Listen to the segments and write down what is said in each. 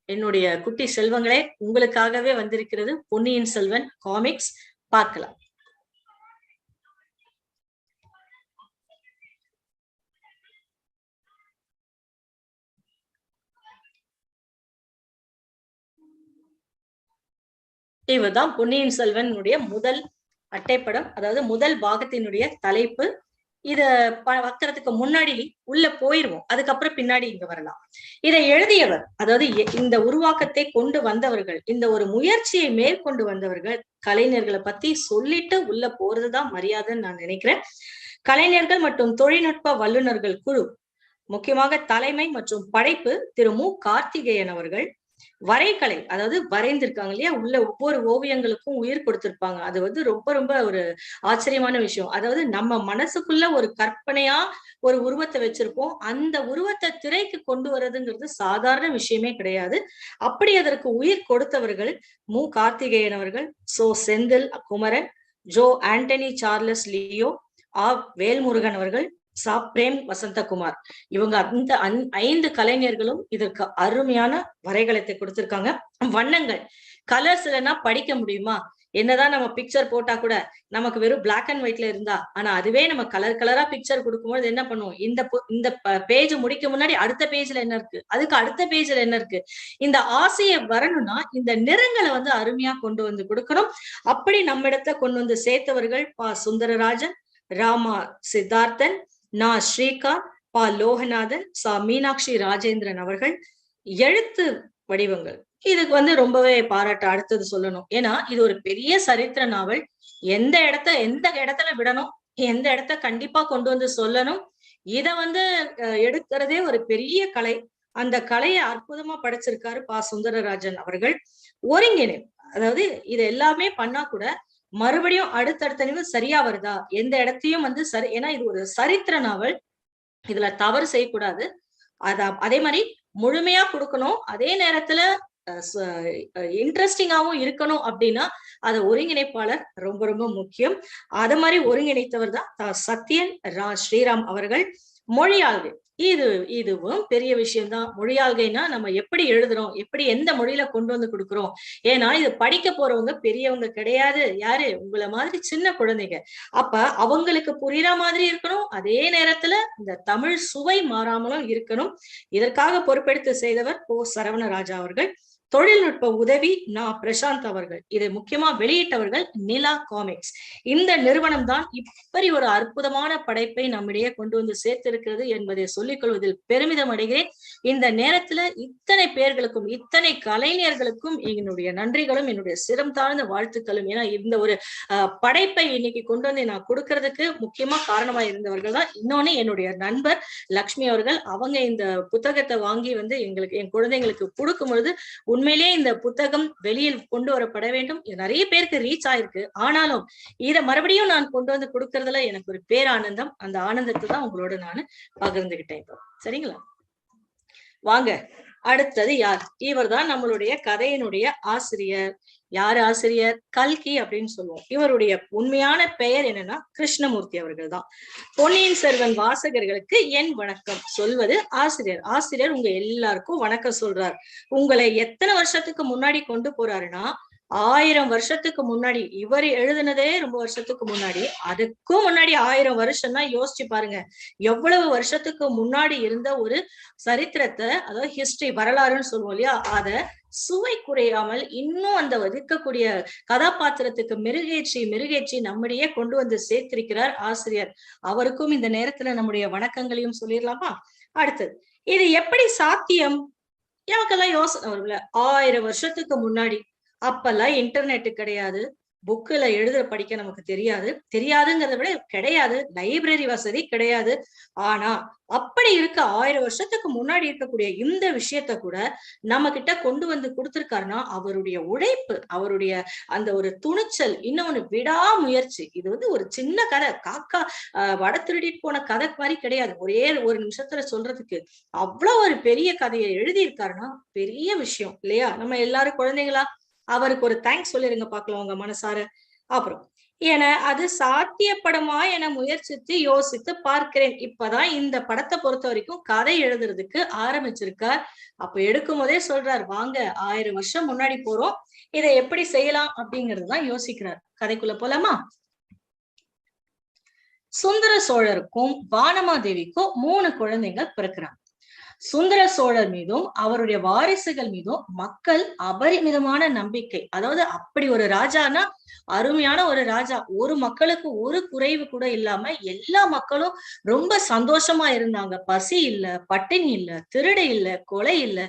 என்னுடைய குட்டி செல்வங்களே, உங்களுக்காகவே வந்திருக்கிறது பொன்னியின் செல்வன் காமிக்ஸ். பார்க்கலாம். இவர்தான் பொன்னியின் செல்வனுடைய முதல் அட்டைப்படம், அதாவது முதல் பாகத்தினுடைய தலைப்பு. இத வைக்கிறதுக்கு முன்னாடி உள்ள போயிருவோம், அதுக்கப்புறம் பின்னாடி இங்க வரலாம். இதை எழுதியவர், அதாவது இந்த உருவாக்கத்தை கொண்டு வந்தவர்கள், இந்த ஒரு முயற்சியை மேற்கொண்டு வந்தவர்கள் கலைஞர்களை பத்தி சொல்லிட்டு உள்ள போறதுதான் மரியாதைன்னு நான் நினைக்கிறேன். கலைஞர்கள் மற்றும் தொழில்நுட்ப வல்லுநர்கள் குழு, முக்கியமாக தலைமை மற்றும் படைப்பு திரு மு கார்த்திகேயன் அவர்கள். வரைகலை, அதாவது வரைந்திருக்காங்க இல்லையா, உள்ள ஒவ்வொரு ஓவியங்களுக்கும் உயிர் கொடுத்திருப்பாங்க. அது வந்து ரொம்ப ரொம்ப ஒரு ஆச்சரியமான விஷயம். அதாவது நம்ம மனசுக்குள்ள ஒரு கற்பனையா ஒரு உருவத்தை வச்சிருப்போம், அந்த உருவத்தை திரைக்கு கொண்டு வர்றதுங்கிறது சாதாரண விஷயமே கிடையாது. அப்படி அதற்கு உயிர் கொடுத்தவர்கள் மு கார்த்திகேயன் அவர்கள், so Senthil Kumaran, Joe Antony Charles Leo, Velmurugan அவர்கள், சா பிரேம் வசந்தகுமார். இவங்க அந்த 5 கலைஞர்களும் இதற்கு அருமையான வரைகலத்தை கொடுத்திருக்காங்க. வண்ணங்கள், கலர்ஸ் இல்லைன்னா படிக்க முடியுமா? என்னதான் நம்ம பிக்சர் போட்டா கூட நமக்கு வெறும் பிளாக் அண்ட் ஒயிட்ல இருந்தா, ஆனா அதுவே நம்ம கலர் கலரா பிக்சர் கொடுக்கும்போது என்ன பண்ணுவோம், இந்த பேஜ் முடிக்க முன்னாடி அடுத்த பேஜ்ல என்ன இருக்கு, அதுக்கு அடுத்த பேஜ்ல என்ன இருக்கு, இந்த ஆசையை வரணும்னா இந்த நிறங்களை வந்து அருமையா கொண்டு வந்து கொடுக்கணும். அப்படி நம்ம இடத்துல கொண்டு வந்து சேர்த்தவர்கள் பா சுந்தரராஜன், ராமா சித்தார்த்தன், நா ஸ்ரீகாந்த், பா லோகநாதன், சா மீனாட்சி ராஜேந்திரன் அவர்கள். எழுத்து வடிவங்கள், இதுக்கு வந்து ரொம்பவே பாராட்ட அடுத்தது சொல்லணும். ஏன்னா இது ஒரு பெரிய சரித்திர நாவல். எந்த இடத்துல விடணும், எந்த இடத்த கண்டிப்பா கொண்டு வந்து சொல்லணும், இத வந்து எடுக்கிறதே ஒரு பெரிய கலை. அந்த கலையை அற்புதமா படைச்சிருக்காரு பா சுந்தரராஜன் அவர்கள். ஒருங்கிணை, அதாவது இது எல்லாமே பண்ணா கூட மறுபடியும் அடுத்தடுத்த நிமிடம் சரியா வருதா, எந்த இடத்தையும் வந்து சரி, ஏன்னா இது ஒரு சரித்திர நாவல், இதுல தவறு செய்யக்கூடாது. அதே மாதிரி முழுமையா கொடுக்கணும், அதே நேரத்துல இன்ட்ரெஸ்டிங்காவும் இருக்கணும். அப்படின்னா அது ஒருங்கிணைப்பாளர் ரொம்ப ரொம்ப முக்கியம். அத மாதிரி ஒருங்கிணைத்தவர் தான் சத்யன் ஸ்ரீராம் அவர்கள். மொழியாள்கை, இதுவும் பெரிய விஷயம்தான். மொழியாள்கைனா நம்ம எப்படி எழுதுறோம், எப்படி எந்த மொழியில கொண்டு வந்து கொடுக்குறோம். ஏன்னா இது படிக்க போறவங்க பெரியவங்க கிடையாது, யாரு உங்களை மாதிரி சின்ன குழந்தைங்க. அப்ப அவங்களுக்கு புரியுற மாதிரி இருக்கணும், அதே நேரத்துல இந்த தமிழ் சுவை மாறாமலும் இருக்கணும். இதற்காக பொறுப்பெடுத்து செய்தவர் போ சரவணராஜா அவர்கள். தொழில்நுட்ப உதவி பிரசாந்த் அவர்கள். இதை முக்கியமா வெளியிட்டவர்கள் நிலா காமிக்ஸ். இந்த நிறுவனம் தான் இப்படி ஒரு அற்புதமான படைப்பை நம்மிடையே கொண்டு வந்து சேர்த்திருக்கிறது என்பதை சொல்லிக் கொள்வதில் பெருமிதம் அடைகிறேன். இந்த நேரத்துல இத்தனை பேர்களுக்கும், இத்தனை கலைஞர்களுக்கும் என்னுடைய நன்றிகளும் என்னுடைய சிரம் தாழ்ந்த வாழ்த்துக்களும். ஏன்னா இந்த ஒரு படைப்பை இன்னைக்கு கொண்டு வந்து நான் கொடுக்கறதுக்கு முக்கியமா காரணமா இருந்தவர்கள் தான். இன்னொன்னு என்னுடைய நண்பர் லக்ஷ்மி அவர்கள். அவங்க இந்த புத்தகத்தை வாங்கி வந்து என் குழந்தைங்களுக்கு கொடுக்கும் பொழுது உண்மையிலேயே இந்த புத்தகம் வெளியில் கொண்டு வரப்பட வேண்டும். இது நிறைய பேருக்கு ரீச் ஆயிருக்கு. ஆனாலும் இதை மறுபடியும் நான் கொண்டு வந்து கொடுக்கறதுல எனக்கு ஒரு பேரானந்தம். அந்த ஆனந்தத்தை தான் உங்களோட நான் பகிர்ந்துகிட்டேன் இப்போ. சரிங்களா? வாங்க, அடுத்தது யார்? இவர் தான் நம்மளுடைய கதையினுடைய ஆசிரியர். யாரு ஆசிரியர்? கல்கி அப்படின்னு சொல்லுவோம். இவருடைய உண்மையான பெயர் என்னன்னா கிருஷ்ணமூர்த்தி அவர்கள் தான். பொன்னியின் செல்வன் வாசகர்களுக்கு என் வணக்கம் சொல்வது ஆசிரியர். ஆசிரியர் உங்க எல்லாருக்கும் வணக்கம் சொல்றார். உங்களை எத்தனை வருஷத்துக்கு முன்னாடி கொண்டு போறாருன்னா 1000 வருஷத்துக்கு முன்னாடி. இவர் எழுதுனதே ரொம்ப வருஷத்துக்கு முன்னாடி, அதுக்கும் முன்னாடி 1000 வருஷம்னா யோசிச்சு பாருங்க. எவ்வளவு வருஷத்துக்கு முன்னாடி இருந்த ஒரு சரித்திரத்தை, அதாவது ஹிஸ்டரி, வரலாறுன்னு சொல்லுவோம் இல்லையா, அத சுவை குறையாமல் இன்னும் அந்த இருக்கக்கூடிய கதாபாத்திரத்துக்கு மெருகேற்றி நம்மிடையே கொண்டு வந்து சேர்த்திருக்கிறார் ஆசிரியர். அவருக்கும் இந்த நேரத்துல நம்முடைய வணக்கங்களையும் சொல்லிடலாமா? அடுத்தது, இது எப்படி சாத்தியம்? எனக்கெல்லாம் யோசனை வரும்ல. 1000 வருஷத்துக்கு முன்னாடி, அப்பெல்லாம் இன்டர்நெட் கிடையாது, புக்குல எழுத படிக்க நமக்கு தெரியாதுங்கிறத விட கிடையாது, லைப்ரரி வசதி கிடையாது. ஆனா அப்படி இருக்க 1000 வருஷத்துக்கு முன்னாடி இருக்கக்கூடிய இந்த விஷயத்த கூட நம்ம கிட்ட கொண்டு வந்து கொடுத்திருக்காருன்னா அவருடைய உழைப்பு, அவருடைய அந்த ஒரு துணிச்சல், இன்னொன்னு விடாமுயற்சி. இது வந்து ஒரு சின்ன கதை, காக்கா வட திருடிட்டு போன கதை மாதிரி கிடையாது. ஒரே ஒரு நிமிஷத்துல சொல்றதுக்கு அவ்வளவு ஒரு பெரிய கதையை எழுதியிருக்காருன்னா பெரிய விஷயம் இல்லையா? நம்ம எல்லாரும் குழந்தைங்களா அவருக்கு ஒரு தேங்க்ஸ் சொல்லிருங்க பாக்கலாம் உங்க மனசார. அப்புறம் என அது சாத்தியப்படுமா என முயற்சித்து யோசித்து பார்க்கிறேன். இப்பதான் இந்த படத்தை பொறுத்த வரைக்கும் கதை எழுதுறதுக்கு ஆரம்பிச்சிருக்கார். அப்ப எடுக்கும் போதே சொல்றார், வாங்க 1000 வருஷம் முன்னாடி போறோம், இதை எப்படி செய்யலாம் அப்படிங்கறதுதான் யோசிக்கிறார். கதைக்குள்ள போலாமா? சுந்தர சோழருக்கும் வானமாதேவிக்கும் 3 குழந்தைங்க பிறக்கிறாங்க. சுந்தர சோழர் மீதும் அவருடைய வாரிசுகள் மீதும் மக்கள் அபரிமிதமான நம்பிக்கை. அதாவது அப்படி ஒரு ராஜானா அருமையான ஒரு ராஜா. ஒரு மக்களுக்கு ஒரு குறைவு கூட இல்லாம எல்லா மக்களும் ரொம்ப சந்தோஷமா இருந்தாங்க. பசி இல்ல, பட்டினி இல்ல, திருடு இல்ல, கொலை இல்ல,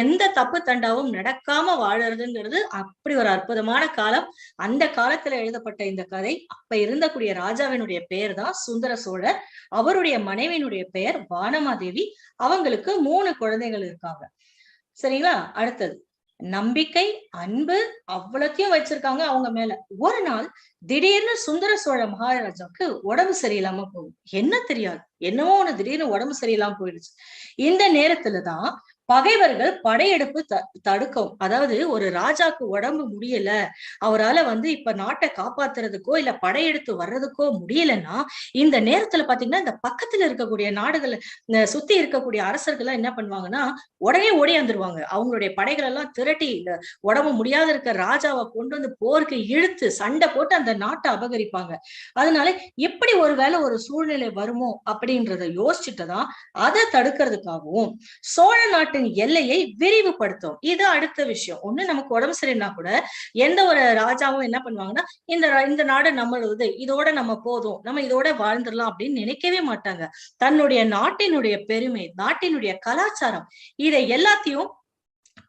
எந்த தப்பு தண்டாவும் நடக்காம வாழறதுங்கிறது அப்படி ஒரு அற்புதமான காலம். அந்த காலத்துல எழுதப்பட்ட இந்த கதை. அப்ப இருந்தக்கூடிய ராஜாவினுடைய பெயர் தான் சுந்தர சோழர். அவருடைய மனைவியினுடைய பெயர் வானமாதேவி. அவங்களுக்கு 3 குழந்தைகள் இருக்காங்க. சரிங்களா? அடுத்தது நம்பிக்கை, அன்பு அவ்வளத்தையும் வச்சிருக்காங்க அவங்க மேல. ஒரு நாள் திடீர்னு சுந்தர சோழ மகாராஜாவுக்கு உடம்பு சரியில்லாம போகும். என்ன தெரியாது, என்னவோ ஒண்ணு திடீர்னு உடம்பு சரியில்லாம போயிடுச்சு. இந்த நேரத்துலதான் பகைவர்கள் படையெடுப்பு தடுக்கவும். அதாவது ஒரு ராஜாக்கு உடம்பு முடியல, அவரால இப்ப நாட்டை காப்பாத்துறதுக்கோ இல்ல படையெடுத்து வர்றதுக்கோ முடியலன்னா, இந்த நேரத்துல பாத்தீங்கன்னா இந்த பக்கத்துல இருக்கக்கூடிய நாடுகள், சுத்தி இருக்கக்கூடிய அரசர்கள் என்ன பண்ணுவாங்கன்னா உடனே ஓடியாந்துருவாங்க. அவங்களுடைய படைகள் எல்லாம் திரட்டி இந்த உடம்பு முடியாத இருக்க ராஜாவை கொண்டு வந்து போருக்கு இழுத்து சண்டை போட்டு அந்த நாட்டை அபகரிப்பாங்க. அதனால எப்படி ஒருவேளை ஒரு சூழ்நிலை வருமோ அப்படின்றத யோசிச்சுட்டுதான் அதை தடுக்கிறதுக்காகவும் சோழ நாட்டின் எல்லையை விரிவுபடுத்தும். இது அடுத்த விஷயம். ஒண்ணு நமக்கு உடம்பு சரியில்லைனா கூட எந்த ஒரு ராஜாவும் என்ன பண்ணுவாங்கன்னா, இந்த நாடு நம்மளது, இதோட நம்ம போதும், நம்ம இதோட வாழ்ந்துடலாம் அப்படின்னு நினைக்கவே மாட்டாங்க. தன்னுடைய நாட்டினுடைய பெருமை, நாட்டினுடைய கலாச்சாரம், இதை எல்லாத்தையும்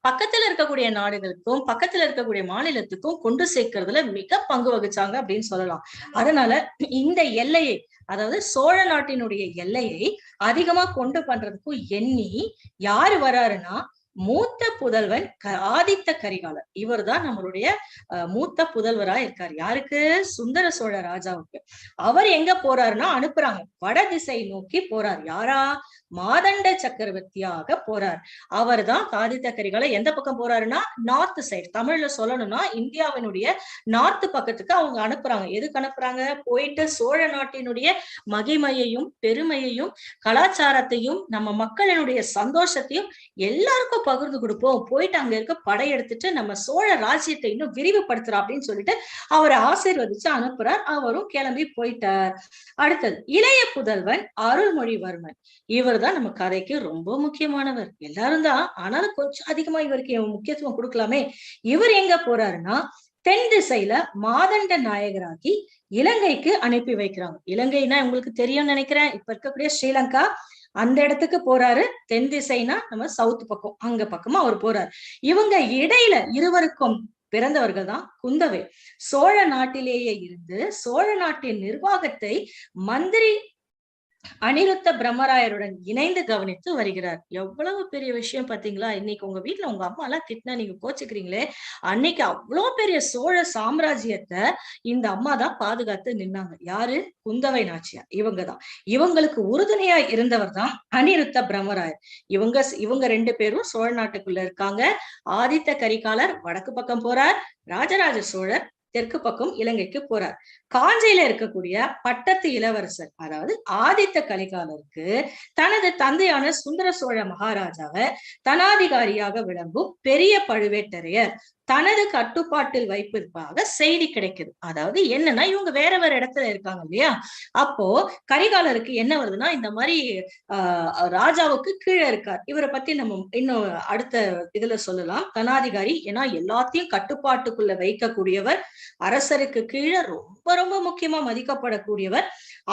பக்கத்துல இருக்கக்கூடிய நாடுகளுக்கும் பக்கத்துல இருக்கக்கூடிய மாநிலத்துக்கும் கொண்டு சேர்க்கறதுல மிக பங்கு வகிச்சாங்க அப்படின்னு சொல்லலாம். அதனால இந்த எல்லையை, அதாவது சோழ நாட்டினுடைய எல்லையை அதிகமா கொண்டு பண்றதுக்கும் எண்ணி யாரு வராருன்னா மூத்த புதல்வன் ஆதித்த கரிகாலர். இவர் தான் நம்மளுடைய மூத்த புதல்வரா இருக்காரு. யாருக்கு? சுந்தர சோழ ராஜாவுக்கு. அவர் எங்க போறாருன்னா அனுப்புறாங்க, வட திசை நோக்கி போறார். யாரா? மாதண்ட சக்கரவர்த்தியாக போறார். அவர் தான் ஆதித்த கரிகாலர். எந்த பக்கம் போறாருன்னா நார்த் சைடு. தமிழ்ல சொல்லணும்னா இந்தியாவினுடைய நார்த் பக்கத்துக்கு அவங்க அனுப்புறாங்க. எதுக்கு அனுப்புறாங்க? போயிட்டு சோழ நாட்டினுடைய மகிமையையும் பெருமையையும் கலாச்சாரத்தையும் நம்ம மக்களினுடைய சந்தோஷத்தையும் எல்லாருக்கும் பகிர்ந்து கொடுப்போம். போயிட்டு அங்க இருக்க படையெடுத்துட்டு நம்ம சோழ ராஜ்யத்தை இன்னும் விரிவுபடுத்துறோம் அப்படின்னு சொல்லிட்டு அவரை ஆசீர்வதிச்சு அனுப்புறார். அவரும் கிளம்பி போயிட்டார். அடுத்தது இளைய புதல்வன் அருள்மொழிவர்மன். இவர் தான் நம்ம கதைக்கு ரொம்ப முக்கியமானவர். எல்லாரும் தான், ஆனாலும் கொஞ்சம் அதிகமா இவருக்கு முக்கியத்துவம் கொடுக்கலாமே. இவர் எங்க போறாருன்னா தென் திசையில மாதண்ட நாயகராகி இலங்கைக்கு அனுப்பி வைக்கிறாங்க. இலங்கைனா உங்களுக்கு தெரியும்னு நினைக்கிறேன், இப்ப இருக்கக்கூடிய ஸ்ரீலங்கா, அந்த இடத்துக்கு போறாரு. தென் திசைனா நம்ம சவுத் பக்கம், அங்க பக்கமா அவர் போறாரு. இவங்க இடையில இருவருக்கும் பிறந்தவர்கள் தான் குந்தவை. சோழ நாட்டிலேயே இருந்து சோழ நாட்டின் நிர்வாகத்தை மந்திரி அனிருத்த பிரம்மராயருடன் இணைந்து கவனித்து வருகிறார். எவ்வளவு பெரிய விஷயம் பாத்தீங்களா? இன்னைக்கு உங்க வீட்டுல உங்க அம்மா எல்லாம் திட்டினா நீங்க கோச்சுக்கிறீங்களே, அன்னைக்கு அவ்வளவு பெரிய சோழ சாம்ராஜ்யத்தை இந்த அம்மா தான் பாதுகாத்து நின்னாங்க. யாரு? குந்தவை நாச்சியார். இவங்கதான். இவங்களுக்கு உறுதுணையா இருந்தவர் தான் அனிருத்த பிரம்மராயர். இவங்க 2 பேரும் சோழ நாட்டுக்குள்ள இருக்காங்க. ஆதித்த கரிகாலர் வடக்கு பக்கம் போறார், ராஜராஜ சோழர் தெற்கு பக்கம் இலங்கைக்கு போறார். காஞ்சியில இருக்கக்கூடிய பட்டத்து இளவரசர், அதாவது ஆதித்த கரிகாலருக்கு தனது தந்தையான சுந்தர சோழ மகாராஜாவை தனாதிகாரியாக விளங்கும் பெரிய பழுவேட்டரையர் தனது கட்டுப்பாட்டில் வைப்பதற்காக செய்தி கிடைக்குது. அதாவது என்னன்னா இவங்க வேற வேற இடத்துல இருக்காங்க இல்லையா? அப்போ கரிகாலருக்கு என்ன வருதுன்னா, இந்த மாதிரி ராஜாவுக்கு கீழே இருக்கார். இவரை பத்தி நம்ம இன்னும் அடுத்த இதுல சொல்லலாம். தனாதிகாரி, ஏன்னா எல்லாத்தையும் கட்டுப்பாட்டுக்குள்ள வைக்கக்கூடியவர், அரசருக்கு கீழே ரொம்ப ரொம்ப முக்கியமா மதிக்கப்படக்கூடியவர்.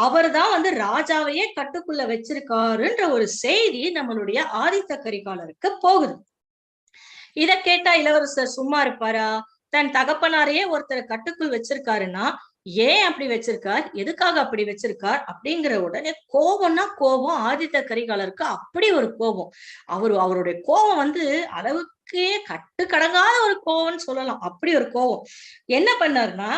அவர் தான் ராஜாவையே கட்டுக்குள்ள வச்சிருக்காருன்ற ஒரு செய்தி நம்மளுடைய ஆதித்த கரிகாலருக்கு போகுது. இத கேட்டா இளவரசர் சும்மா இருப்பாரா? தன் தகப்பனாரையே ஒருத்தர் கட்டுக்குள் வச்சிருக்காருன்னா ஏன் அப்படி வச்சிருக்கார், எதுக்காக அப்படி வச்சிருக்கார் அப்படிங்கிற உடனே கோபம்னா கோபம். ஆதித்த கரிகாலருக்கு அப்படி ஒரு கோபம். அவருடைய கோபம் அளவுக்கே கட்டுக்கடங்காத ஒரு கோபம்னு சொல்லலாம். அப்படி ஒரு கோபம். என்ன பண்ணாருன்னா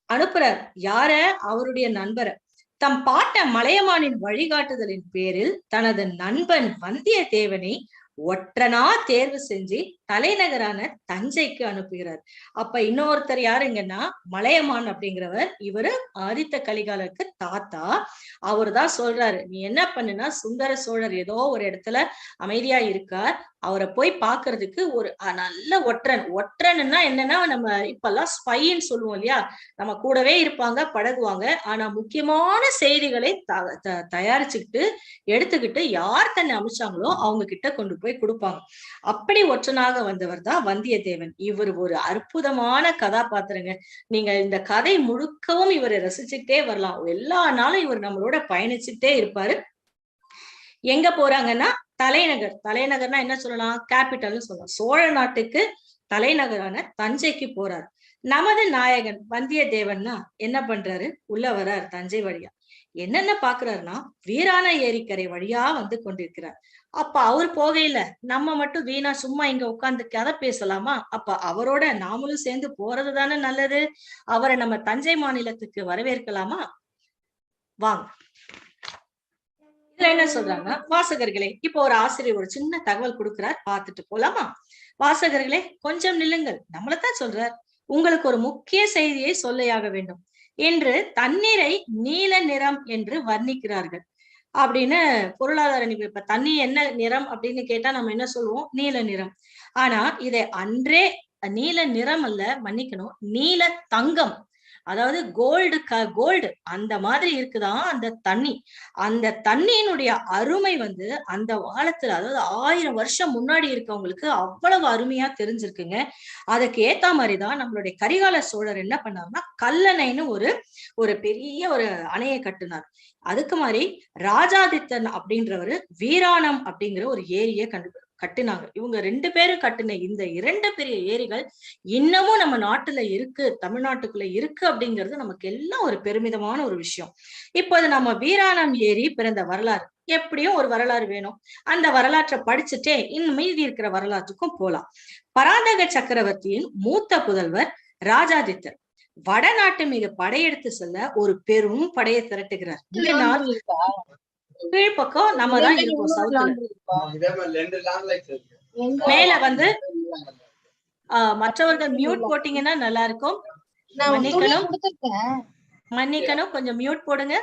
அனுப்புறார். யார? அவருடைய நண்பரை. தம் பாட்ட மலையமானின் வழிகாட்டுதலின் பேரில் தனது நண்பன் வந்தியத்தேவனை ஒற்றனா தேர்வு செஞ்சு தலைநகரான தஞ்சைக்கு அனுப்புகிறார். அப்ப இன்னொருத்தர் யாருங்கன்னா மலையமான் அப்படிங்கிறவர். இவரு ஆதித்த கரிகாலருக்கு தாத்தா. அவரு தான் சொல்றாரு, நீ என்ன பண்ணுனா சுந்தர சோழர் ஏதோ ஒரு இடத்துல அமைதியா இருக்கார், அவரை போய் பாக்குறதுக்கு ஒரு நல்ல ஒற்றன்னா என்னன்னா, நம்ம இப்பெல்லாம் ஸ்பைன்னு சொல்லுவோம் இல்லையா, நம்ம கூடவே இருப்பாங்க, பழகுவாங்க, ஆனா முக்கியமான செய்திகளை தயாரிச்சுக்கிட்டு எடுத்துக்கிட்டு யார் தன்னை அமைச்சாங்களோ அவங்க கிட்ட கொண்டு போய் கொடுப்பாங்க. அப்படி ஒற்றனாக வந்தவர் தான் வந்தியத்தேவன். இவர் ஒரு அற்புதமான கதாபாத்திரங்க. நீங்க இந்த கதை முழுக்கவும் இவரை ரசிச்சுட்டே வரலாம். எல்லா நாளும் இவர் நம்மளோட பயணிச்சுட்டே இருப்பாரு. எங்க போறாங்கன்னா தலைநகர்னா என்ன சொல்லலாம், கேபிட்டல்னு சொல்லலாம். சோழ நாட்டுக்கு தலைநகரான தஞ்சைக்கு போறார். நமது நாயகன் வந்தியத்தேவன்னா என்ன பண்றாரு, உள்ள வர்றார் தஞ்சை வழியா. என்னென்ன பாக்குறாருன்னா, வீராண ஏரிக்கரை வழியா வந்து கொண்டிருக்கிறார். அப்ப அவர் போகையில நம்ம மட்டும் வீணா சும்மா இங்க உட்கார்ந்து கதை பேசலாமா? அப்ப அவரோட நாமளும் சேர்ந்து போறது தானே நல்லது. அவரை நம்ம தஞ்சை மாநிலத்துக்கு வரவேற்கலாமா? வாங்க. இதுல என்ன சொல்றாங்க வாசகர்களே, இப்போ ஒரு ஆசிரியர் ஒரு சின்ன தகவல் கொடுக்கிறார், பார்த்துட்டு போலாமா? வாசகர்களே கொஞ்சம் நில்லுங்கள், நம்மளத்தான் சொல்றார். உங்களுக்கு ஒரு முக்கிய செய்தியை சொல்லையாக வேண்டும். என்று தண்ணீரை நீல நிறம் என்று வர்ணிக்கிறார்கள் அப்படின்னு பொருளாதார நிபுணர். இப்ப தண்ணி என்ன நிறம் அப்படின்னு கேட்டா நம்ம என்ன சொல்லுவோம், நீல நிறம். ஆனா இதை அன்றே நீல நிறம் அல்ல, மன்னிக்கணும், நீல தங்கம், அதாவது கோல்டு அந்த மாதிரி இருக்குதான் அந்த தண்ணி. அந்த தண்ணியினுடைய அருமை வந்து அந்த காலத்துல, அதாவது 1000 வருஷம் முன்னாடி இருக்கவங்களுக்கு அவ்வளவு அருமையா தெரிஞ்சிருக்குங்க. அதுக்கு ஏத்த மாதிரிதான் நம்மளுடைய கரிகால சோழர் என்ன பண்ணாருன்னா, கல்லணைன்னு ஒரு பெரிய ஒரு அணையை கட்டினார். அதுக்கு மாதிரி ராஜாதித்தன் அப்படின்றவரு வீராணம் அப்படிங்கிற ஒரு ஏரியை கட்டினாங்க. இவங்க 2 பேரும் கட்டின இந்த 2 பெரிய ஏரிகள் இன்னமும் நம்ம நாட்டுல இருக்கு, தமிழ்நாட்டுக்குள்ள இருக்கு அப்படிங்கிறது நமக்கு எல்லாம் ஒரு பெருமிதமான ஒரு விஷயம். இப்போது நம்ம வீராணம் ஏரி பிறந்த வரலாறு, எப்படியும் ஒரு வரலாறு வேணும். அந்த வரலாற்றை படிச்சுட்டே இன்னும் மீதி இருக்கிற வரலாற்றுக்கும் போலாம். பராந்தக சக்கரவர்த்தியின் மூத்த புதல்வர் ராஜாதித்தர் வடநாட்டு மீது படையெடுத்து செல்ல ஒரு பெரும் படையை திரட்டுகிறார். கீழ்பக்கம் நம்ம தான் இருக்கோம், மேல வந்து மற்றவர்கள் மியூட் போட்டீங்கன்னா நல்லா இருக்கும். மன்னிக்கணும், கொஞ்சம் மியூட் போடுங்க.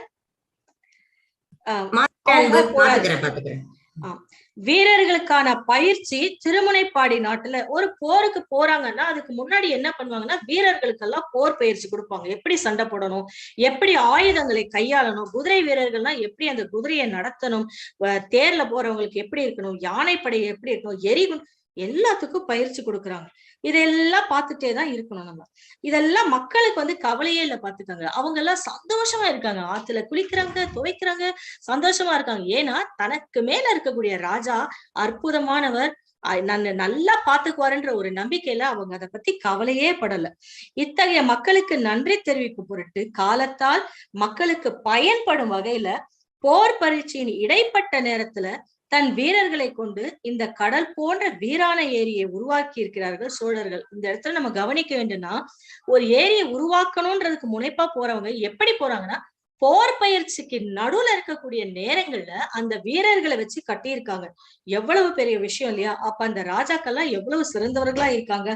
வீரர்களுக்கான பயிற்சி திருமுனைப்பாடி நாட்டுல ஒரு போருக்கு போறாங்கன்னா அதுக்கு முன்னாடி என்ன பண்ணுவாங்கன்னா, வீரர்களுக்கெல்லாம் போர் பயிற்சி கொடுப்பாங்க. எப்படி சண்டை போடணும், எப்படி ஆயுதங்களை கையாளணும், குதிரை வீரர்கள்லாம் எப்படி அந்த குதிரையை நடத்தணும், தேர்ல போறவங்களுக்கு எப்படி இருக்கணும், யானைப்படை எப்படி இருக்கணும், எரிகுண் எல்லாத்துக்கும் பயிற்சி கொடுக்குறாங்க. இதெல்லாம் பார்த்துட்டே தான் இருக்கணும் நம்ம. இதெல்லாம் மக்களுக்கு வந்து கவலையே இல்லை, பாத்துக்காங்க. அவங்க எல்லாம் சந்தோஷமா இருக்காங்க, ஆத்துல குளிக்கிறாங்க, துவைக்கிறாங்க, சந்தோஷமா இருக்காங்க. ஏன்னா தனக்கு மேல இருக்கக்கூடிய ராஜா அற்புதமானவர், நல்லா பாத்துக்குவாருன்ற ஒரு நம்பிக்கையில அவங்க அதை பத்தி கவலையே படல. இத்தகைய மக்களுக்கு நன்றி தெரிவிக்கும் பொருட்டு காலத்தால் மக்களுக்கு பயன்படும் வகையில போர் பரீட்சையின் இடைப்பட்ட நேரத்துல தன் வீரர்களை கொண்டு இந்த கடல் போன்ற வீராண ஏரியை உருவாக்கி இருக்கிறார்கள் சோழர்கள். இந்த இடத்துல நம்ம கவனிக்க வேண்டும்னா, ஒரு ஏரியை உருவாக்கணும்ன்றதுக்கு முனைப்பா போறவங்க எப்படி போறாங்கன்னா, போர் பயிற்சிக்கு நடுவுல இருக்கக்கூடிய நேரங்கள்ல அந்த வீரர்களை வச்சு கட்டியிருக்காங்க. எவ்வளவு பெரிய விஷயம் இல்லையா? அப்ப அந்த ராஜாக்கள்லாம் எவ்வளவு சிறந்தவர்களா இருக்காங்க.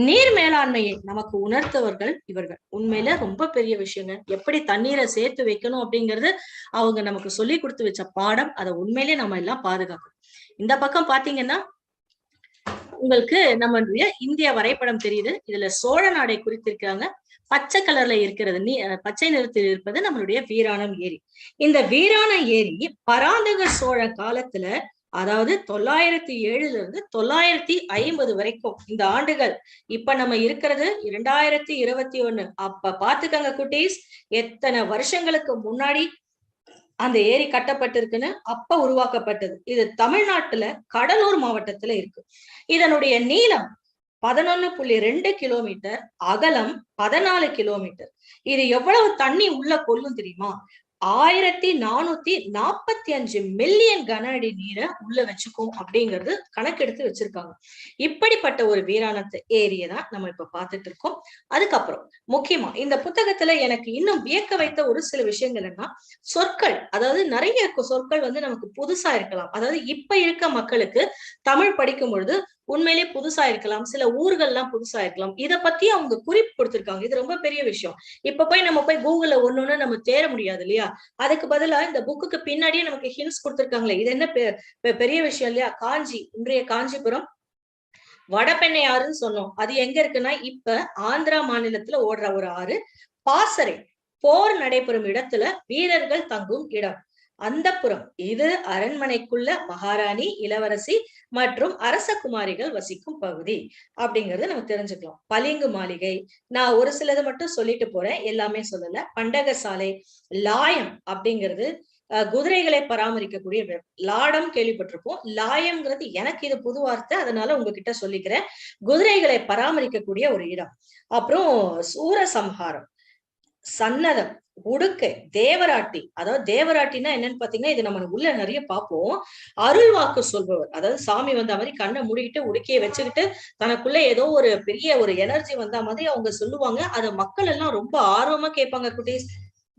நீர் மேலாண்மையை நமக்கு உணர்த்தவர்கள் இவர்கள். உண்மையில ரொம்ப பெரிய விஷயங்க. எப்படி தண்ணீரை சேர்த்து வைக்கணும் அப்படிங்கிறது அவங்க நமக்கு சொல்லி கொடுத்து வச்ச பாடம். அதை உண்மையிலே நம்ம எல்லாம் பாதுகாக்கணும். இந்த பக்கம் பாத்தீங்கன்னா உங்களுக்கு நம்மளுடைய இந்திய வரைபடம் தெரியுது. இதுல சோழ நாடை குறித்திருக்காங்க. பச்சை கலர்ல இருக்கிறது, பச்சை நிறத்தில் இருப்பது நம்மளுடைய வீராணம் ஏரி. இந்த வீராண ஏரி பராந்தக சோழ காலத்துல, அதாவது 907 இருந்து 950 வரைக்கும் இந்த ஆண்டுகள். இப்ப நம்ம இருக்கிறது 2021. அப்ப பாத்துக்கங்க குட்டீஸ், எத்தனை வருஷங்களுக்கு முன்னாடி அந்த ஏரி கட்டப்பட்டிருக்குன்னு. அப்ப உருவாக்கப்பட்டது. இது தமிழ்நாட்டுல கடலூர் மாவட்டத்துல இருக்கு. இதனுடைய நீளம் 11.2 கிலோமீட்டர், அகலம் 14 கிலோமீட்டர். இது எவ்வளவு தண்ணி உள்ள கொள்ளும் தெரியுமா? 1445 மில்லியன் கன அடி நீரை உள்ள வச்சுக்கும் அப்படிங்கிறது கணக்கெடுத்து வச்சிருக்காங்க. இப்படிப்பட்ட ஒரு வீராணத்து ஏரியை தான் நம்ம இப்ப பார்த்துட்டு இருக்கோம். அதுக்கப்புறம் முக்கியமா இந்த புத்தகத்துல எனக்கு இன்னும் வியக்க வைத்த ஒரு சில விஷயங்கள் என்ன, சொற்கள், அதாவது நிறைய சொற்கள் வந்து நமக்கு புதுசா இருக்கலாம். அதாவது இப்ப இருக்க மக்களுக்கு தமிழ் படிக்கும் பொழுது உண்மையிலேயே புதுசா இருக்கலாம், சில ஊர்கள்லாம் புதுசா இருக்கலாம். இத பத்தி அவங்க குறிப்பு கொடுத்திருக்காங்க. இது ரொம்ப பெரிய விஷயம். இப்ப நம்ம போய் கூகுள்ல ஒண்ணு நம்ம தேட முடியாது இல்லையா? அதுக்கு பதிலா இந்த புக்குக்கு பின்னாடியே நமக்கு ஹிண்ட்ஸ் கொடுத்திருக்காங்களே, இது என்ன பெரிய விஷயம் இல்லையா? காஞ்சி, இன்றைய காஞ்சிபுரம் வடபெண்ணை ஆறுன்னு சொன்னோம். அது எங்க இருக்குன்னா இப்ப ஆந்திரா மாநிலத்துல ஓடுற ஒரு ஆறு. பாசறை, போர் நடைபெறும் இடத்துல வீரர்கள் தங்கும் இடம். அந்தப்புறம், இது அரண்மனைக்குள்ள மகாராணி, இளவரசி மற்றும் அரச குமாரிகள் வசிக்கும் பகுதி அப்படிங்கறத நம்ம தெரிஞ்சுக்கலாம். பளிங்கு மாளிகை, நான் ஒரு சிலதை மட்டும் சொல்லிட்டு போறேன், எல்லாமே சொல்லல. பண்டகசாலை, லாயம் அப்படிங்கிறது குதிரைகளை பராமரிக்கக்கூடிய லாடம் கேள்விப்பட்டிருப்போம். லாயம்ங்கிறது எனக்கு இது புது வார்த்தை, அதனால உங்ககிட்ட சொல்லிக்கிறேன். குதிரைகளை பராமரிக்கக்கூடிய ஒரு இடம். அப்புறம் சூரசம்ஹாரம், சன்னதம், உடுக்கை, தேவராட்டி. அதாவது தேவராட்டினா என்னன்னு பாத்தீங்கன்னா, இது நம்ம உள்ள நிறைய பார்ப்போம். அருள் வாக்கு சொல்பவர், அதாவது சாமி வந்த மாதிரி கண்ணை மூடிக்கிட்டு உடுக்கையை வச்சுக்கிட்டு தனக்குள்ள ஏதோ ஒரு பெரிய ஒரு எனர்ஜி வந்த மாதிரி அவங்க சொல்லுவாங்க. அதை மக்கள் எல்லாம் ரொம்ப ஆர்வமா கேட்பாங்க. குட்டீஸ்,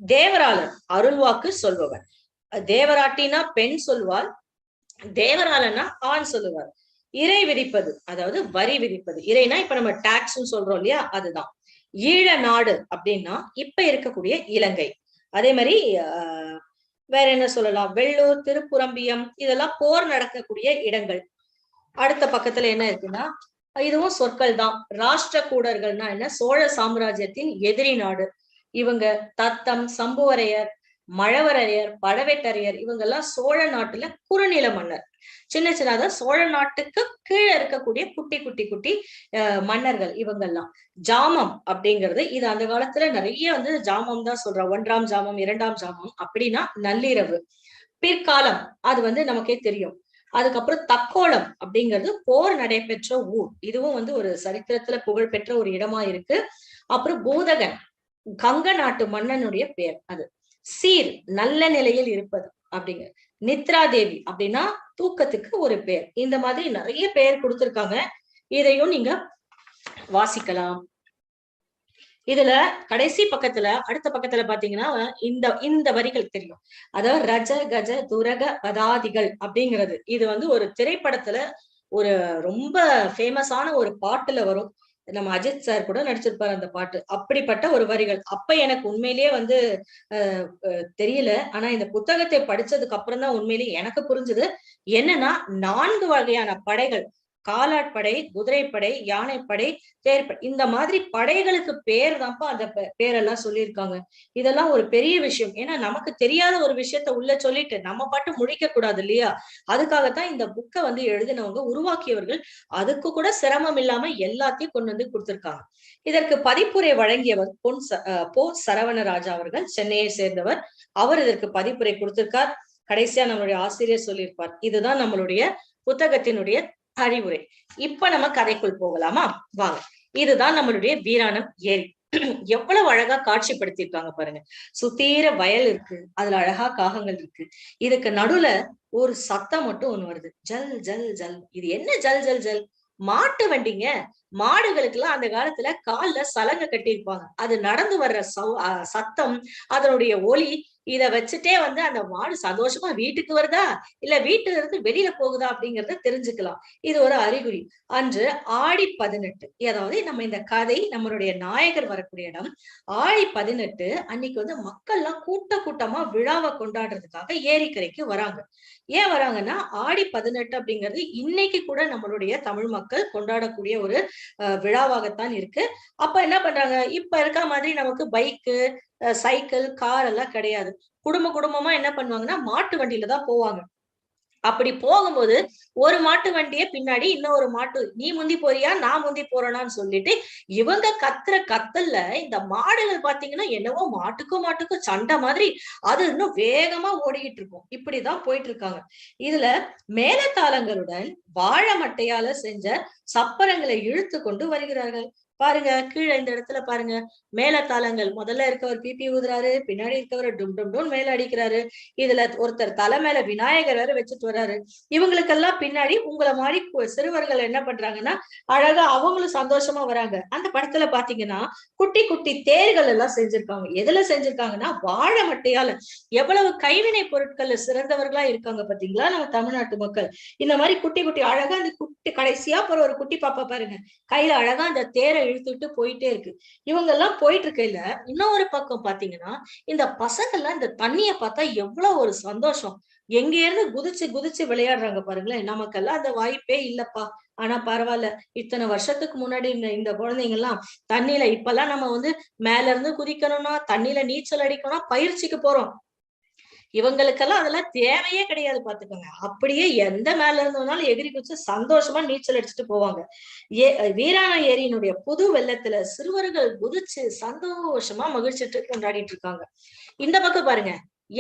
தேவராளர் அருள்வாக்கு சொல்பவர். தேவராட்டினா பெண் சொல்வார், தேவராளனா ஆண் சொல்லுவார். இறை விதிப்பது, அதாவது வரி விதிப்பது. இறைனா இப்ப நம்ம டாக்ஸ் சொல்றோம் இல்லையா, அதுதான். ஈழ நாடு அப்படின்னா இப்ப இருக்கக்கூடிய இலங்கை. அதே மாதிரி வேற என்ன சொல்லலாம், வெள்ளூர், திருப்புரம்பியம், இதெல்லாம் போர் நடக்கக்கூடிய இடங்கள். அடுத்த பக்கத்துல என்ன இருக்குன்னா, இதுவும் சொற்கள் தான். ராஷ்டிர கூடர்கள்னா என்ன, சோழ சாம்ராஜ்யத்தின் எதிரி நாடு. இவங்க தத்தம், சம்புவரையர், மழவரையர், பழவேட்டரையர், இவங்க எல்லாம் சோழ நாட்டுல குறுநில மன்னர். சின்ன சின்னதா சோழ நாட்டுக்கு கீழே இருக்கக்கூடிய குட்டி குட்டி குட்டி மன்னர்கள் இவங்கெல்லாம். ஜாமம் அப்படிங்கிறது, இது அந்த காலத்துல நிறைய வந்து ஜாமம் தான் சொல்றோம். 1ஆம் ஜாமம், 2ஆம் ஜாமம் அப்படின்னா நள்ளிரவு. பிற்காலம், அது வந்து நமக்கே தெரியும். அதுக்கப்புறம் தக்கோலம் அப்படிங்கிறது போர் நடைபெற்ற ஊர். இதுவும் வந்து ஒரு சரித்திரத்துல புகழ்பெற்ற ஒரு இடமா இருக்கு. அப்புறம் பூதகன், கங்க நாட்டு மன்னனுடைய பெயர் அது. சீர், நல்ல நிலையில் இருப்பது அப்படிங்க. நித்ரா தேவி அப்படின்னா தூக்கத்துக்கு ஒரு பெயர். இந்த மாதிரி நிறைய பெயர் கொடுத்திருக்காங்க. இதையும் நீங்க வாசிக்கலாம். இதுல கடைசி பக்கத்துல, அடுத்த பக்கத்துல பாத்தீங்கன்னா இந்த வரிகள் தெரியும். அதாவது ரஜ கஜ துரக பதாதிகள் அப்படிங்கிறது, இது வந்து ஒரு திரைப்படத்துல ஒரு ரொம்ப ஃபேமஸான ஒரு பாட்டுல வரும். நம்ம அஜித் சார் கூட நடிச்சிருப்பாரு அந்த பாட்டு. அப்படிப்பட்ட ஒரு வரிகள். அப்ப எனக்கு உண்மையிலேயே வந்து தெரியல. ஆனா இந்த புத்தகத்தை படிச்சதுக்கு அப்புறம் தான் உண்மையிலேயே எனக்கு புரிஞ்சது. என்னன்னா 4 வகையான படைகள், காலாட்படை, குதிரைப்படை, யானைப்படை, தேர்ப்படை, இந்த மாதிரி படைகளுக்கு பேர் தான்ப்பா அந்த பேரெல்லாம் சொல்லியிருக்காங்க. இதெல்லாம் ஒரு பெரிய விஷயம். ஏன்னா நமக்கு தெரியாத ஒரு விஷயத்த உள்ள சொல்லிட்டு நம்ம பாட்டு முழிக்க கூடாது இல்லையா? அதுக்காகத்தான் இந்த புக்கை வந்து எழுதினவங்க, உருவாக்கியவர்கள் அதுக்கு கூட சிரமம் இல்லாம எல்லாத்தையும் கொண்டு வந்து கொடுத்திருக்காங்க. இதற்கு பதிப்புரை வழங்கியவர் பொ சரவணராஜா அவர்கள், சென்னையை சேர்ந்தவர். அவர் இதற்கு பதிப்புரை கொடுத்திருக்கார். கடைசியா நம்மளுடைய ஆசிரியர் சொல்லியிருப்பார். இதுதான் நம்மளுடைய புத்தகத்தினுடைய அறிவுரை. இப்ப நம்ம கதைக்குள் போகலாமா? வாங்க. இதுதான் நம்மளுடைய வீராணம் ஏரி. எவ்வளவு அழகா காட்சிப்படுத்திருக்காங்க பாருங்க. சுத்தீர வயல் இருக்கு, அதுல அழகா காகங்கள் இருக்கு. இதுக்கு நடுவுல ஒரு சத்தம் மட்டும் ஒண்ணு வருது, ஜல் ஜல் ஜல். இது என்ன ஜல் ஜல் ஜல்? மாட்டு வண்டிங்க. மாடுகளுக்கு எல்லாம் அந்த காலத்துல கால்ல சலங்கை கட்டியிருப்பாங்க. அது நடந்து வர்ற சத்தம், அதனுடைய ஒலி, இத வச்சுட்டே வந்து அந்த மாடு சந்தோஷமா வீட்டுக்கு வருதா இல்ல வீட்டுல இருந்து வெளியில போகுதா அப்படிங்கறத தெரிஞ்சுக்கலாம். இது ஒரு அறிகுறி. அன்று ஆடி 18, அதாவது நம்ம இந்த கதை நம்மளுடைய நாயகர் வரக்கூடிய இடம் ஆடி 18. அன்னைக்கு வந்து மக்கள் எல்லாம் கூட்டமா விழாவை கொண்டாடுறதுக்காக ஏரிக்கரைக்கு வராங்க. ஏன் வராங்கன்னா, ஆடி 18 அப்படிங்கிறது இன்னைக்கு கூட நம்மளுடைய தமிழ் மக்கள் கொண்டாடக்கூடிய ஒரு விழாவாகத்தான் இருக்கு. அப்ப என்ன பண்றாங்க, இப்ப இருக்க மாதிரி நமக்கு பைக்கு, சைக்கிள், கார் எல்லாம் கிடையாது. குடும்பமா என்ன பண்ணுவாங்கன்னா மாட்டு வண்டியில தான் போவாங்க. அப்படி போகும்போது ஒரு மாட்டு வண்டியை பின்னாடி இன்னொரு மாட்டு, நீ முந்தி போறியா நான் முந்தி போறேனான்னு சொல்லிட்டு இவங்க கத்துற கத்தல்ல இந்த மாடுகள் பாத்தீங்கன்னா என்னவோ மாட்டுக்கும் சண்டை மாதிரி அது இன்னும் வேகமா ஓடிக்கிட்டு இருக்கும். இப்படிதான் போயிட்டு இருக்காங்க. இதுல மேலத்தாளங்களுடன் வாழை மட்டையால செஞ்ச சப்பரங்களை இழுத்து கொண்டு வருகிறார்கள். பாருங்க கீழே இந்த இடத்துல பாருங்க, மேளதாளங்கள் முதல்ல இருக்கவர் பிபி ஊதுறாரு, பின்னாடி இருக்கவர் டும் டும் டும் மேல அடிக்கிறாரு. இதுல ஒருத்தர் தலை மேல விநாயகர் வேற வச்சுட்டு வர்றாரு. இவங்களுக்கெல்லாம் பின்னாடி உங்களை மாதிரி சிறுவர்கள் என்ன பண்றாங்கன்னா அழகா அவங்களும் சந்தோஷமா வராங்க. அந்த படத்துல பாத்தீங்கன்னா குட்டி குட்டி தேர்கள் எல்லாம் செஞ்சிருக்காங்க. எதுல செஞ்சிருக்காங்கன்னா வாழை மட்டையால. எவ்வளவு கைவினை பொருட்கள்ல சிறந்தவர்களா இருக்காங்க பாத்தீங்களா நம்ம தமிழ்நாட்டு மக்கள். இந்த மாதிரி குட்டி குட்டி அழகா அந்த குட்டி கடைசியா போற ஒரு குட்டி பாப்பா பாருங்க, கையில அழகா அந்த தேரை இழுத்துட்டு போயிட்டே இருக்கு. இவங்க எல்லாம் போயிட்டு இருக்கையில இன்னொரு பக்கம் பாத்தீங்கன்னா இந்த பசங்க எல்லாம் இந்த தண்ணிய பார்த்தா எவ்வளவு ஒரு சந்தோஷம். எங்க இருந்து குதிச்சு குதிச்சு விளையாடுறாங்க பாருங்களேன். நமக்கெல்லாம் அந்த வாய்ப்பே இல்லப்பா. ஆனா பரவாயில்ல, இத்தனை வருஷத்துக்கு முன்னாடி இந்த குழந்தைங்க எல்லாம் தண்ணியில, இப்பெல்லாம் நம்ம மேல இருந்து குதிக்கணும்னா தண்ணியில நீச்சல் அடிக்கணும்னா பயிற்சிக்கு போறோம். இவங்களுக்கெல்லாம் அதெல்லாம் தேவையே கிடையாது பாத்துக்கோங்க. அப்படியே எந்த மேல இருந்தவனாலும் எகிரி குதிச்சு சந்தோஷமா நீச்சல் அடிச்சுட்டு போவாங்க. வீராண ஏரியினுடைய புது வெள்ளத்துல சிறுவர்கள் குதிச்சு சந்தோஷமா மகிழ்ச்சிட்டு கொண்டாடிட்டு இருக்காங்க. இந்த பக்கம் பாருங்க,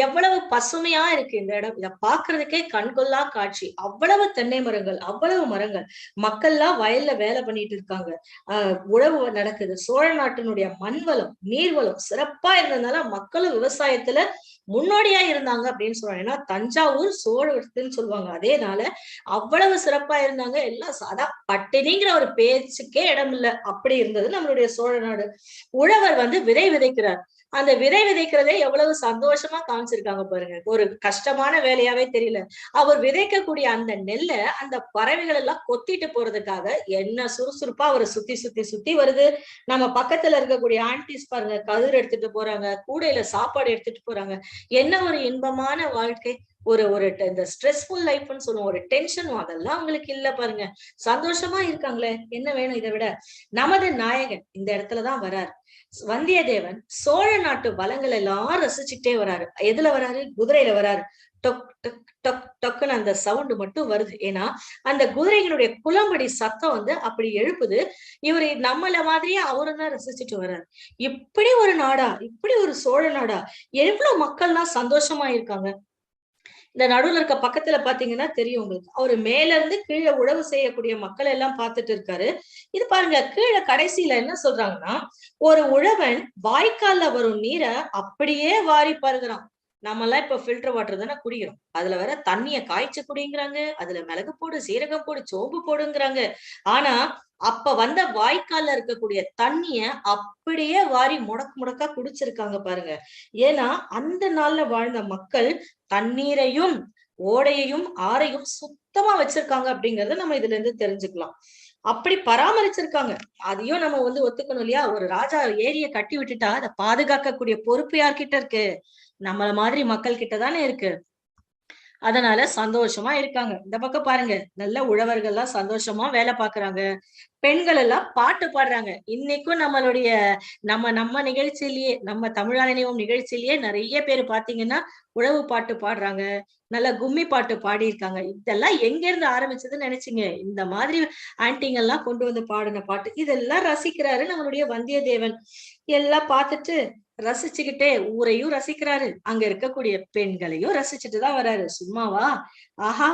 எவ்வளவு பசுமையா இருக்கு இந்த இடம். இத பாக்குறதுக்கே கண்கொள்ளா காட்சி. அவ்வளவு தென்னை மரங்கள், அவ்வளவு மரங்கள். மக்கள்லாம் வயல்ல வேலை பண்ணிட்டு இருக்காங்க. உழவு நடக்குது. சோழ நாட்டினுடைய மண்வளம், நீர்வளம் சிறப்பா இருந்ததுனால மக்களும் விவசாயத்துல முன்னோடியா இருந்தாங்க அப்படின்னு சொல்றாங்க. ஏன்னா தஞ்சாவூர் சோழவர்த்தின்னு சொல்லுவாங்க. அதேனால அவ்வளவு சிறப்பா இருந்தாங்க. எல்லாம் அதான் பட்டினிங்கிற ஒரு பேச்சுக்கே இடம் இல்ல, அப்படி இருந்தது நம்மளுடைய சோழ நாடு. உழவர் விதை விதைக்கிறார். அந்த விதை விதைக்கிறதே எவ்வளவு சந்தோஷமா காமிச்சிருக்காங்க பாருங்க. ஒரு கஷ்டமான வேலையாவே தெரியல. அவர் விதைக்கக்கூடிய அந்த நெல்லை அந்த பறவைகள் எல்லாம் கொத்திட்டு போறதுக்காக என்ன சுறுசுறுப்பா அவர் சுத்தி சுத்தி சுத்தி வருது. நம்ம பக்கத்துல இருக்கக்கூடிய ஆன்டிஸ் பாருங்க, கதிர் எடுத்துட்டு போறாங்க, கூடையில சாப்பாடு எடுத்துட்டு போறாங்க. என்ன ஒரு இன்பமான வாழ்க்கை. ஒரு ஒரு இந்த ஸ்ட்ரெஸ்ஃபுல் லைஃப்னு சொல்லுவோம், ஒரு டென்ஷன், அதெல்லாம் அவங்களுக்கு இல்ல பாருங்க. சந்தோஷமா இருக்காங்களே, என்ன வேணும் இதை விட. நமது நாயகன் இந்த இடத்துலதான் வராரு. வந்தியத்தேவன் சோழ நாட்டு வளங்கள் எல்லாம் ரசிச்சுட்டே வராரு. எதுல வராரு? குதிரையில வராரு. டொக் டொக் டொக் டொக்குன்னு அந்த சவுண்ட் மட்டும் வருது. ஏன்னா அந்த குதிரைகளுடைய குளம்படி சத்தம் அப்படி எழுப்புது. இவரு நம்மள மாதிரியே அவரும் தான் ரசிச்சுட்டு வர்றாரு. இப்படி ஒரு நாடா, இப்படி ஒரு சோழ நாடா, எவ்வளவு மக்கள்லாம் சந்தோஷமா இருக்காங்க. இந்த நடுவுல இருக்க பக்கத்துல பாத்தீங்கன்னா தெரியும் உங்களுக்கு. அவரு மேல இருந்து கீழே உழவு செய்யக்கூடிய மக்கள் எல்லாம் பார்த்துட்டு இருக்காரு. இது பாருங்க, கீழே கடைசியில என்ன சொல்றாங்கன்னா, ஒரு உழவன் வாய்க்கால்ல வரும் நீரை அப்படியே வாரி பருகுறான். நம்ம எல்லாம் இப்ப ஃபில்டர் வாட்டர் தானே குடிக்கிறோம். அதுல வேற தண்ணிய காய்ச்சி குடிங்கிறாங்க. அதுல மிளகு போடு, சீரகம் போடு, சோம்பு போடுங்கிறாங்க. ஆனா அப்ப வாய்க்கால்ல இருக்கக்கூடிய தண்ணிய அப்படியே வாரி முடக்கு முடக்கா குடிச்சிருக்காங்க பாருங்க. ஏன்னா அந்த நாள்ல வாழ்ந்த மக்கள் தண்ணீரையும் ஓடையையும் ஆறையும் சுத்தமா வச்சிருக்காங்க அப்படிங்கறத நம்ம இதுல இருந்து தெரிஞ்சுக்கலாம். அப்படி பராமரிச்சிருக்காங்க. அதையும் நம்ம ஒத்துக்கணும் இல்லையா? ஒரு ராஜா ஏரிய கட்டி விட்டுட்டா அதை பாதுகாக்கக்கூடிய பொறுப்பு யார்கிட்ட இருக்கு? நம்மள மாதிரி மக்கள் கிட்டதானே இருக்கு. அதனால சந்தோஷமா இருக்காங்க. இந்த பக்கம் பாருங்க, நல்ல உழவர்கள் எல்லாம் சந்தோஷமா வேலை பாக்குறாங்க. பெண்கள் எல்லாம் பாட்டு பாடுறாங்க. இன்னைக்கும் நம்மளுடைய நம்ம நிகழ்ச்சியிலேயே, நம்ம தமிழா நினைவும் நிகழ்ச்சியிலேயே நிறைய பேர் பாத்தீங்கன்னா உழவு பாட்டு பாடுறாங்க. நல்ல கும்மி பாட்டு பாடியிருக்காங்க. இதெல்லாம் எங்க இருந்து ஆரம்பிச்சதுன்னு நினைச்சீங்க? இந்த மாதிரி ஆன்டிங்க எல்லாம் கொண்டு பாடின பாட்டு. இதெல்லாம் ரசிக்கிறாரு நம்மளுடைய வந்தியத்தேவன். எல்லாம் பார்த்துட்டு ரசிச்சுக்கிட்டே ஊரையும் ரசிக்கிறாரு. அங்க இருக்கக்கூடிய பெண்களையும் ரசிச்சுட்டுதான் வர்றாரு. சும்மாவா? ஆஹா,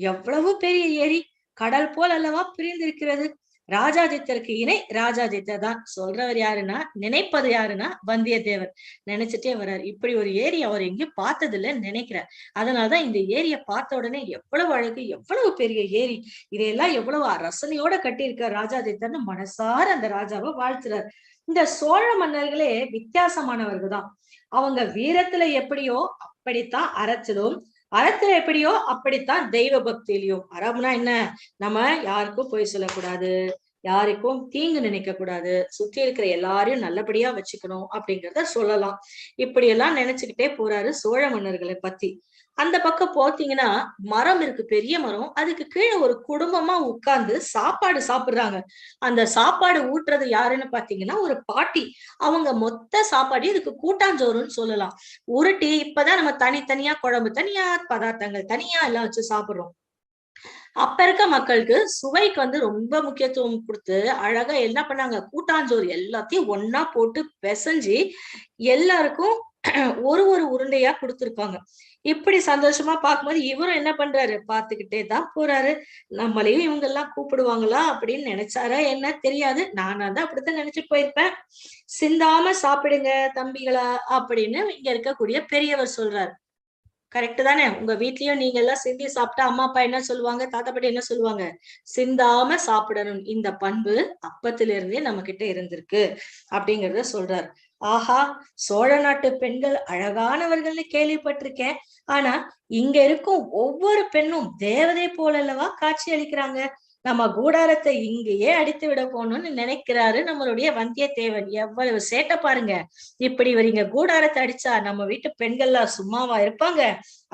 எவ்வளவு பெரிய ஏரி, கடல் போல் அல்லவா பிரிந்திருக்கிறது. ராஜாதித்தருக்கு இணை ராஜாதித்தர் தான். சொல்றவர் யாருன்னா, நினைப்பது யாருன்னா வந்தியத்தேவர். நினைச்சிட்டே வர்றாரு. இப்படி ஒரு ஏரி அவர் எங்கேயும் பார்த்தது இல்லைன்னு நினைக்கிறார். அதனாலதான் இந்த ஏரியை பார்த்த உடனே எவ்வளவு அழகு, எவ்வளவு பெரிய ஏரி, இதையெல்லாம் எவ்வளவு ரசனையோட கட்டியிருக்கார் ராஜாதித்தர்னு மனசார அந்த ராஜாவை வாழ்த்துறார். இந்த சோழ மன்னர்களே வித்தியாசமானவர்கள் தான். அவங்க வீரத்துல எப்படியோ அப்படித்தான் அறத்திலும், அறத்துல எப்படியோ அப்படித்தான் தெய்வ பக்தியிலையும். அறம்னா என்ன? நம்ம யாருக்கும் பொய் சொல்லக்கூடாது, யாருக்கும் தீங்கு நினைக்க கூடாது, சுத்தி இருக்கிற எல்லாரையும் நல்லபடியா வச்சுக்கணும் அப்படிங்கிறத சொல்லலாம். இப்படி எல்லாம் நினைச்சுக்கிட்டே போறாரு சோழ மன்னர்களை பத்தி. அந்த பக்கம் போத்தீங்கன்னா மரம் இருக்கு, பெரிய மரம். அதுக்கு கீழே ஒரு குடும்பமா உட்கார்ந்து சாப்பாடு சாப்பிடுறாங்க. அந்த சாப்பாடு ஊட்டுறது யாருன்னு பாத்தீங்கன்னா ஒரு பாட்டி. அவங்க மொத்த சாப்பாடு இதுக்கு கூட்டாஞ்சோறுன்னு சொல்லலாம். உருட்டி இப்பதான் நம்ம தனித்தனியா குழம்பு தனியா, பதார்த்தங்கள் தனியா எல்லாம் வச்சு சாப்பிடுறோம். அப்ப இருக்க மக்களுக்கு சுவைக்கு ரொம்ப முக்கியத்துவம் கொடுத்து அழகா என்ன பண்ணாங்க, கூட்டாஞ்சோறு எல்லாத்தையும் ஒன்னா போட்டு பிசைஞ்சு எல்லாருக்கும் ஒரு ஒரு உருண்டையா கொடுத்திருப்பாங்க. இப்படி சந்தோஷமா பார்க்கும்போது இவரும் என்ன பண்றாரு, பார்த்துக்கிட்டே தான் போறாரு. நம்மளையும் இவங்க எல்லாம் கூப்பிடுவாங்களா அப்படின்னு நினைச்சாரா என்ன தெரியாது. நானா தான் அப்படித்தான் நினைச்சிட்டு போயிருப்பேன். சிந்தாம சாப்பிடுங்க தம்பிகளா அப்படின்னு இங்க இருக்கக்கூடிய பெரியவர் சொல்றாரு. கரெக்ட் தானே? உங்க வீட்லயும் நீங்க எல்லாம் சிந்தி சாப்பிட்டா அம்மா அப்பா என்ன சொல்லுவாங்க, தாத்தா பாட்டி என்ன சொல்லுவாங்க? சிந்தாம சாப்பிடணும். இந்த பண்பு அப்பத்திலிருந்தே நம்ம கிட்ட இருந்திருக்கு அப்படிங்கறத சொல்றாரு. ஆஹா, சோழ நாட்டு பெண்கள் அழகானவர்கள்னு கேள்விப்பட்டிருக்கேன். ஆனா இங்க இருக்கும் ஒவ்வொரு பெண்ணும் தேவதை போல அல்லவா காட்சி அளிக்கிறாங்க. நம்ம கூடாரத்தை இங்கேயே அடித்து விட போகணும்னு நினைக்கிறாரு நம்மளுடைய வந்தியத்தேவன். எவ்வளவு சேட்டை பாருங்க. இப்படி இவரிங்க கூடாரத்தை அடிச்சா நம்ம வீட்டு பெண்கள்லாம் சும்மாவா இருப்பாங்க?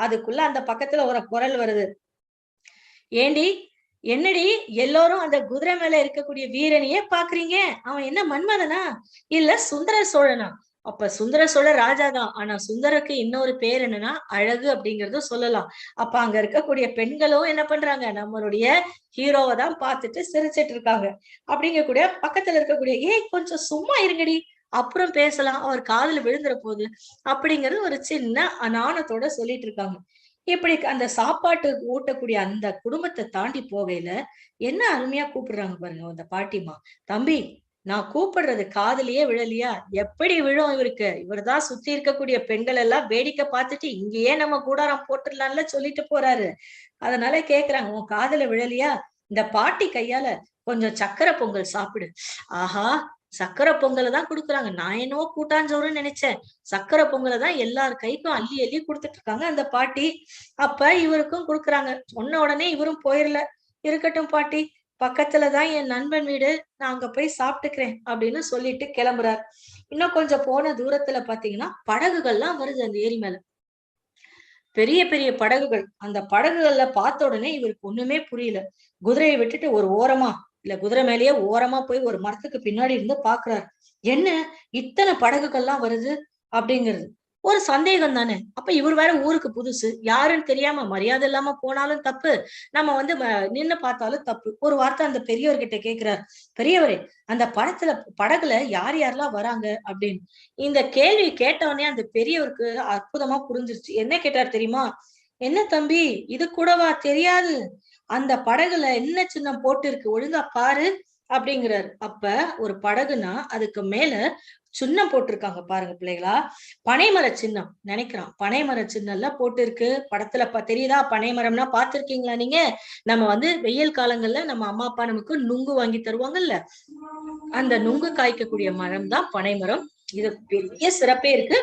அதுக்குள்ள அந்த பக்கத்துல ஒரு குரல் வருது. ஏண்டி, என்னடி எல்லோரும் அந்த குதிரை மேல இருக்கக்கூடிய வீரனையே பாக்குறீங்க? அவன் என்ன மன்மதனா? இல்ல சுந்தர சோழனா? அப்ப சுந்தர சோழர் ராஜாதான். ஆனா சுந்தருக்கு இன்னொரு பேர் என்னன்னா அழகு அப்படிங்கறத சொல்லலாம். அப்ப அங்க இருக்கக்கூடிய பெண்களும் என்ன பண்றாங்க, நம்மளுடைய ஹீரோவை தான் பார்த்துட்டு சிரிச்சிட்டு இருக்காங்க. அப்படிங்கக்கூடிய பக்கத்துல இருக்கக்கூடிய ஏய் கொஞ்சம் சும்மா இருங்கடி, அப்புறம் பேசலாம், அவர் காதுல விழுந்துற போகுது அப்படிங்கறது ஒரு சின்ன நாணத்தோட சொல்லிட்டு இருக்காங்க. இப்படி அந்த சாப்பாட்டு ஊட்டக்கூடிய அந்த குடும்பத்தை தாண்டி போகையில என்ன அருமையா கூப்பிடுறாங்க பாருங்க அந்த பாட்டிமா. தம்பி, நான் கூப்பிடுறது காதுலயே விழலையா? எப்படி விழும் இவருக்கு? இவர்தான் சுத்தி இருக்கக்கூடிய பெண்கள் எல்லாம் வேடிக்கை பார்த்துட்டு இங்கேயே நம்ம கூடாரம் போட்டுடலாம்ல சொல்லிட்டு போறாரு. அதனால கேக்குறாங்க, உன் காதுல விழலையா? இந்த பாட்டி கையால கொஞ்சம் சக்கரை பொங்கல் சாப்பிடு. ஆஹா, சக்கரை பொங்கலை தான் குடுக்குறாங்க. நான் என்னவோ கூட்டாஞ்சோறுன்னு நினைச்சேன். சக்கரை பொங்கலை தான் எல்லார் கைக்கும் அள்ளி அள்ளி கொடுத்துட்டு இருக்காங்க அந்த பாட்டி. அப்ப இவருக்கும் குடுக்குறாங்க. சொன்ன உடனே இவரும் போயிரல. இருக்கட்டும் பாட்டி, பக்கத்துலதான் என் நண்பன் வீடு, நான் அங்க போய் சாப்பிட்டுக்கிறேன் அப்படின்னு சொல்லிட்டு கிளம்புறாரு. இன்னும் கொஞ்சம் போன தூரத்துல பாத்தீங்கன்னா படகுகள்லாம் வருது அந்த ஏரி மேல. பெரிய பெரிய படகுகள். அந்த படகுகள்ல பார்த்த உடனே இவருக்கு ஒண்ணுமே புரியல. குதிரையை விட்டுட்டு ஒரு ஓரமா, இல்ல குதிரை மேலேயே ஓரமா போய் ஒரு மரத்துக்கு பின்னாடி இருந்து பாக்குறாரு. என்ன இத்தனை படகுகள்லாம் வருது அப்படிங்கிறது ஒரு சந்தேகம் தானே. அப்ப இவர் வேற ஊருக்கு புதுசு, யாருன்னு தெரியாம மரியாதை இல்லாம போனாலும் தப்பு, நம்ம வந்து நின்னு பார்த்தாலும் தப்பு. ஒரு வார்த்தை அந்த பெரியவர்கிட்ட கேக்குறாரு, பெரியவரே, அந்த படகுல யார் யாரெல்லாம் வராங்க அப்படின்னு. இந்த கேள்வி கேட்டவனே அந்த பெரியவருக்கு அற்புதமா புரிஞ்சிருச்சு. என்ன கேட்டார் தெரியுமா? என்ன தம்பி, இது கூடவா தெரியாது? அந்த படகுல என்ன சின்னம் போட்டு இருக்கு, ஒழுங்கா பாரு அப்படிங்கிறாரு. அப்ப ஒரு படகுனா அதுக்கு மேல சின்னம் போட்டிருக்காங்க பாருங்க பிள்ளைகளா. பனைமர சின்னம் நினைக்கிறான். பனைமர சின்னம் எல்லாம் போட்டு இருக்கு படத்துல. தெரியுதா பனைமரம்னா பாத்திருக்கீங்களா நீங்க? நம்ம வந்து வெயில் காலங்கள்ல நம்ம அம்மா அப்பா நமக்கு நுங்கு வாங்கி தருவாங்கல்ல, அந்த நுங்கு காய்க்கக்கூடிய மரம் தான் பனைமரம். இது பெரிய சிறப்பே இருக்கு.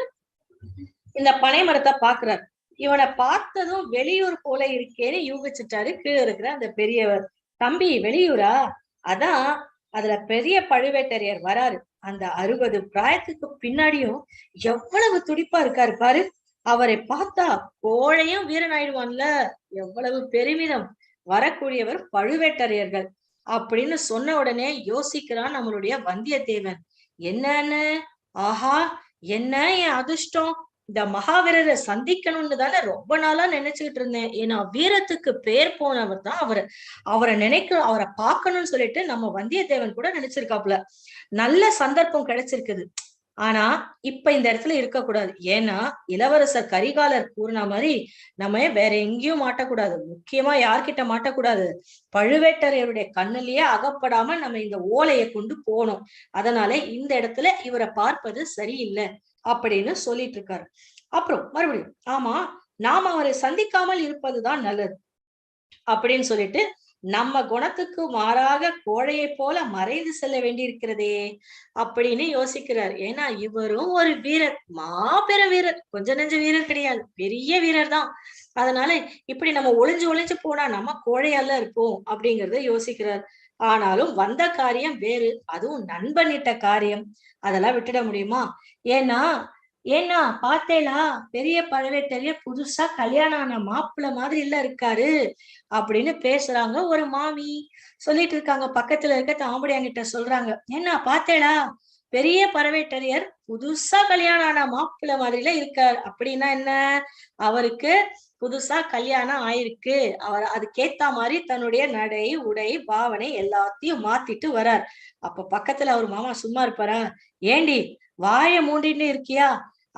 இந்த பனை மரத்தை பாக்குறாரு. இவனை பார்த்ததும் வெளியூர் போல இருக்கேன்னு யூகிச்சுட்டாரு கீழே இருக்கிற அந்த பெரியவர். தம்பி, வெளியூரா? அதான், அதுல பெரிய பழுவேட்டரையர் வராரு. அந்த 60 பிராயத்துக்கு பின்னாடியும் எவ்வளவு துடிப்பா இருக்காரு பாரு. அவரை பார்த்தா கோழையும் வீரன் ஆயிடுவான்ல. எவ்வளவு பெருமிதம். வரக்கூடியவர் பழுவேட்டரையர்கள் அப்படின்னு சொன்ன உடனே யோசிக்கிறான் நம்மளுடைய வந்தியத்தேவன். என்னன்னு, ஆஹா, என்ன என் அதிர்ஷ்டம், இந்த மகாவீரரை சந்திக்கணும்னு தானே ரொம்ப நாளா நினைச்சுக்கிட்டு இருந்தேன். ஏன்னா வீரத்துக்கு பேர் போனவர் தான் அவரு. அவரை பார்க்கணும்னு சொல்லிட்டு நம்ம வந்தியத்தேவன் கூட நினைச்சிருக்காப்புல. நல்ல சந்தர்ப்பம் கிடைச்சிருக்குது. ஆனா இப்ப இந்த இடத்துல இருக்கக்கூடாது. ஏன்னா இளவரசர் கரிகாலர் கூறின மாதிரி நம்ம வேற எங்கேயும் மாட்டக்கூடாது. முக்கியமா யார்கிட்ட மாட்டக்கூடாது, பழுவேட்டரையருடைய கண்ணிலேயே அகப்படாம நம்ம இந்த ஓலையை கொண்டு போனோம். அதனால இந்த இடத்துல இவரை பார்ப்பது சரியில்லை அப்படின்னு சொல்லிட்டு இருக்காரு. அப்புறம் மறுபடியும், ஆமா, நாம அவரை சந்திக்காமல் இருப்பதுதான் நல்லது அப்படின்னு சொல்லிட்டு நம்ம குணத்துக்கு மாறாக கோழையை போல மறைந்து செல்ல வேண்டியிருக்கிறதே அப்படின்னு யோசிக்கிறார். ஏன்னா இவரும் ஒரு வீரர், மாபெரும் வீரர், கொஞ்ச நெஞ்ச வீரர் கிடையாது, பெரிய வீரர் தான். அதனால இப்படி நம்ம ஒளிஞ்சு ஒளிஞ்சு போனா நம்ம கோழையால இருப்போம் அப்படிங்கறத யோசிக்கிறார். ஆனாலும் வந்த காரியம் வேறு, அதுவும் நண்பனிட்ட காரியம், அதெல்லாம் விட்டுட முடியுமா? ஏன்னா ஏன்னா பாத்தேலா, பெரிய பழுவேட்டரையர் புதுசா கல்யாணம் ஆன மாப்பிள்ள மாதிரி இல்ல இருக்காரு அப்படின்னு பேசுறாங்க ஒரு மாமி. சொல்லிட்டு இருக்காங்க. பக்கத்துல இருக்க தாம்படியாங்கிட்ட சொல்றாங்க, என்ன பாத்தேடா, பெரிய பழுவேட்டரையர் புதுசா கல்யாணம் ஆன மாப்பிள்ள மாதிரில இருக்கார். அப்படின்னா என்ன, அவருக்கு புதுசா கல்யாணம் ஆயிருக்கு. அவர் அதுக்கேத்த மாதிரி தன்னுடைய நடை உடை பாவனை எல்லாத்தையும் மாத்திட்டு வரார். அப்ப பக்கத்துல அவர் மாமா சும்மா இருப்பாரா? ஏண்டி, வாய மூண்டின்னு இருக்கியா?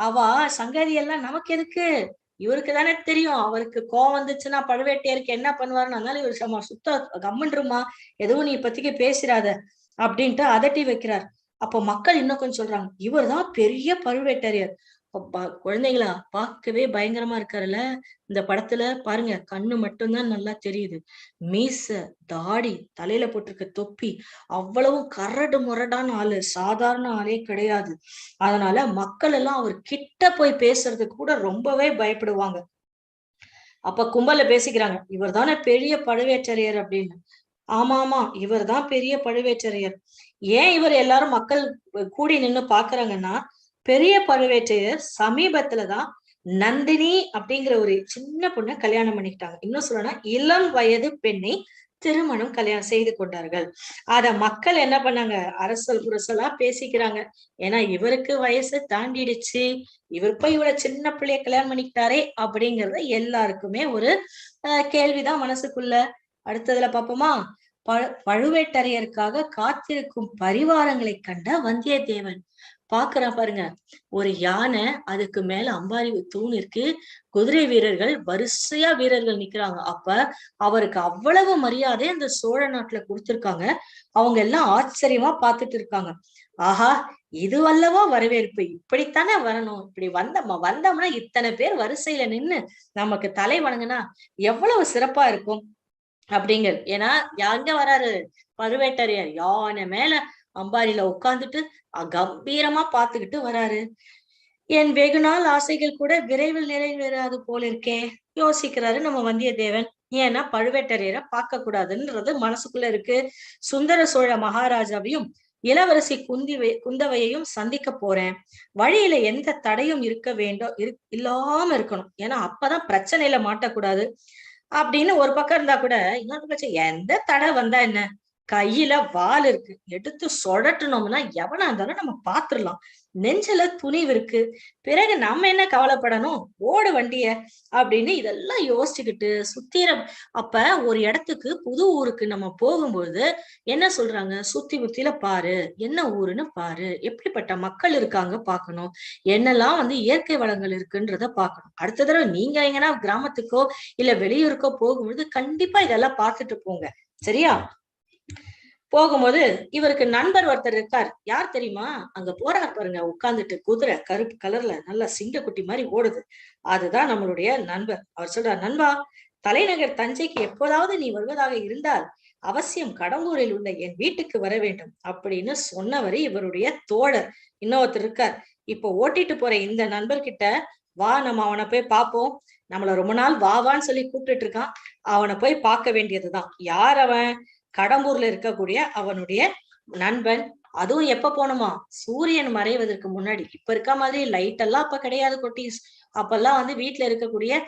அவ சங்கதி எல்லாம் நமக்கு எதுக்கு, இவருக்கு தானே தெரியும். அவருக்கு கோவம் வந்துச்சுன்னா பழுவேட்டையருக்கு என்ன பண்ணுவாருன்னு, அதனால இவர் சுத்த கம்மன்றுமா, எதுவும் நீ இப்பத்திக்கு பேசிடாத அப்படின்ட்டு அதட்டி வைக்கிறார். அப்போ மக்கள் இன்னும் கொஞ்சம் சொல்றாங்க, இவர் தான் பெரிய பழுவேட்டரையர். குழந்தைங்களா, பார்க்கவே பயங்கரமா இருக்காருல்ல. இந்த படத்துல பாருங்க, கண்ணு மட்டும்தான் நல்லா தெரியுது. மீச, தாடி, தலையில போட்டிருக்க தொப்பி, அவ்வளவும் கரடு முரடான ஆளு, சாதாரண ஆளே கிடையாது. அதனால மக்கள் எல்லாம் அவர் கிட்ட போய் பேசுறதுக்கு கூட ரொம்பவே பயப்படுவாங்க. அப்ப கும்பல்ல பேசிக்கிறாங்க, இவர் தானே பெரிய பழுவேட்டரையர் அப்படின்னு. ஆமா ஆமா, இவர் தான் பெரிய பழுவேட்டரையர். ஏன் இவர் எல்லாரும் மக்கள் கூடி நின்னு பாக்குறாங்கன்னா, பெரிய பழுவேட்டரையர் சமீபத்துலதான் நந்தினி அப்படிங்கிற ஒரு சின்ன பொண்ணை கல்யாணம் பண்ணிக்கிட்டாங்க. இன்னும் சொல்லணும்னா இளம் வயது பெண்ணை திருமணம் கல்யாணம் செய்து கொண்டார்கள். அத மக்கள் என்ன பண்ணாங்க, அரசல் புரசலா பேசிக்கிறாங்க. ஏன்னா இவருக்கு வயசு தாண்டிடுச்சு, இவர் போய் இவ்வளவு சின்ன பிள்ளைய கல்யாணம் பண்ணிக்கிட்டாரே அப்படிங்கறது எல்லாருக்குமே ஒரு கேள்விதான் மனசுக்குள்ள. அடுத்ததுல பாப்போமா, பழுவேட்டரையருக்காக காத்திருக்கும் பரிவாரங்களை கண்ட வந்தியத்தேவன் பாக்குறான் பாருங்க. ஒரு யானை, அதுக்கு மேல அம்பாரி தூண் இருக்கு, குதிரை வீரர்கள், வரிசையா வீரர்கள் நிக்கிறாங்க. அப்ப அவருக்கு அவ்வளவு மரியாதை அந்த சோழ நாட்டுல கொடுத்திருக்காங்க. அவங்க எல்லாம் ஆச்சரியமா பார்த்துட்டு இருக்காங்க. ஆஹா, இது வல்லவா வரவேற்பு, இப்படித்தானே வரணும். இப்படி வந்தோம்னா இத்தனை பேர் வரிசையில நின்னு நமக்கு தலை வணங்குனா எவ்வளவு சிறப்பா இருக்கும் அப்படிங்கிறது. ஏன்னா எங்க வராரு, பழுவேட்டரையர் யானை மேல அம்பாரியில உட்கார்ந்துட்டு கம்பீரமா பாத்துக்கிட்டு வராரு. என் வெகு நாள் ஆசைகள் கூட விரைவில் நிறைவேறாது போல இருக்கே, யோசிக்கிறாரு நம்ம வந்தியத்தேவன். ஏன்னா பழுவேட்டரையரை பார்க்க கூடாதுன்றது மனசுக்குள்ள இருக்கு. சுந்தர சோழ மகாராஜாவையும் இளவரசி குந்தவையையும் சந்திக்க போறேன். வழியில எந்த தடையும் இருக்க வேண்டும், இல்லாம இருக்கணும். ஏன்னா அப்பதான் பிரச்சனையில மாட்டக்கூடாது அப்படின்னு ஒரு பக்கம் இருந்தா கூட, இன்னொரு பட்சம் எந்த தடை வந்தா என்ன, கையில வால் இருக்கு, எடுத்து சொடட்டணும்னா எவனா இருந்தாலும் நம்ம பாத்துடலாம். நெஞ்சில துணிவு இருக்கு, பிறகு நம்ம என்ன கவலைப்படணும், ஓடு வண்டிய அப்படின்னு இதெல்லாம் யோசிச்சுக்கிட்டு சுத்திர. அப்ப ஒரு இடத்துக்கு, புது ஊருக்கு நம்ம போகும்போது என்ன சொல்றாங்க, சுத்தி முத்தில பாரு, என்ன ஊருன்னு பாரு, எப்படிப்பட்ட மக்கள் இருக்காங்க பாக்கணும், என்னெல்லாம் இயற்கை வளங்கள் இருக்குன்றத பாக்கணும். அடுத்த தடவை நீங்க எங்கன்னா கிராமத்துக்கோ இல்ல வெளியூருக்கோ போகும்போது கண்டிப்பா இதெல்லாம் பார்த்துட்டு போங்க, சரியா? போகும்போது இவருக்கு நண்பர் ஒருத்தர் இருக்கார். யார் தெரியுமா, அங்க போறார் பாருங்க, உட்கார்ந்துட்டு குதிரை கருப்பு கலர்ல நல்லா சிங்கக்குட்டி மாதிரி ஓடுது. அதுதான் நம்மளுடைய நண்பர். அவர் சொல்றார், நண்பா, தலைநகர் தஞ்சைக்கு எப்போதாவது நீ வருவதாக இருந்தால் அவசியம் கடம்பூரில் உள்ள என் வீட்டுக்கு வர வேண்டும் அப்படின்னு சொன்னவரு இவருடைய தோழர். இன்னொருத்தர் இருக்கார். இப்போ ஓட்டிட்டு போற இந்த நண்பர்கிட்ட, வா நம்ம அவனை போய் பார்ப்போம், நம்மள ரொம்ப நாள் வாவான்னு சொல்லி கூப்பிட்டுட்டு இருக்கான், அவனை போய் பார்க்க வேண்டியதுதான். யார் அவன், கடம்பூர்ல இருக்கக்கூடிய அவனுடைய நண்பன். அதுவும் எப்ப போனோமா, சூரியன் மறைவதற்கு முன்னாடி. இப்ப இருக்க மாதிரி லைட் எல்லாம் அப்ப கிடையாது குட்டீஸ். அப்பெல்லாம் வீட்டுல இருக்கக்கூடிய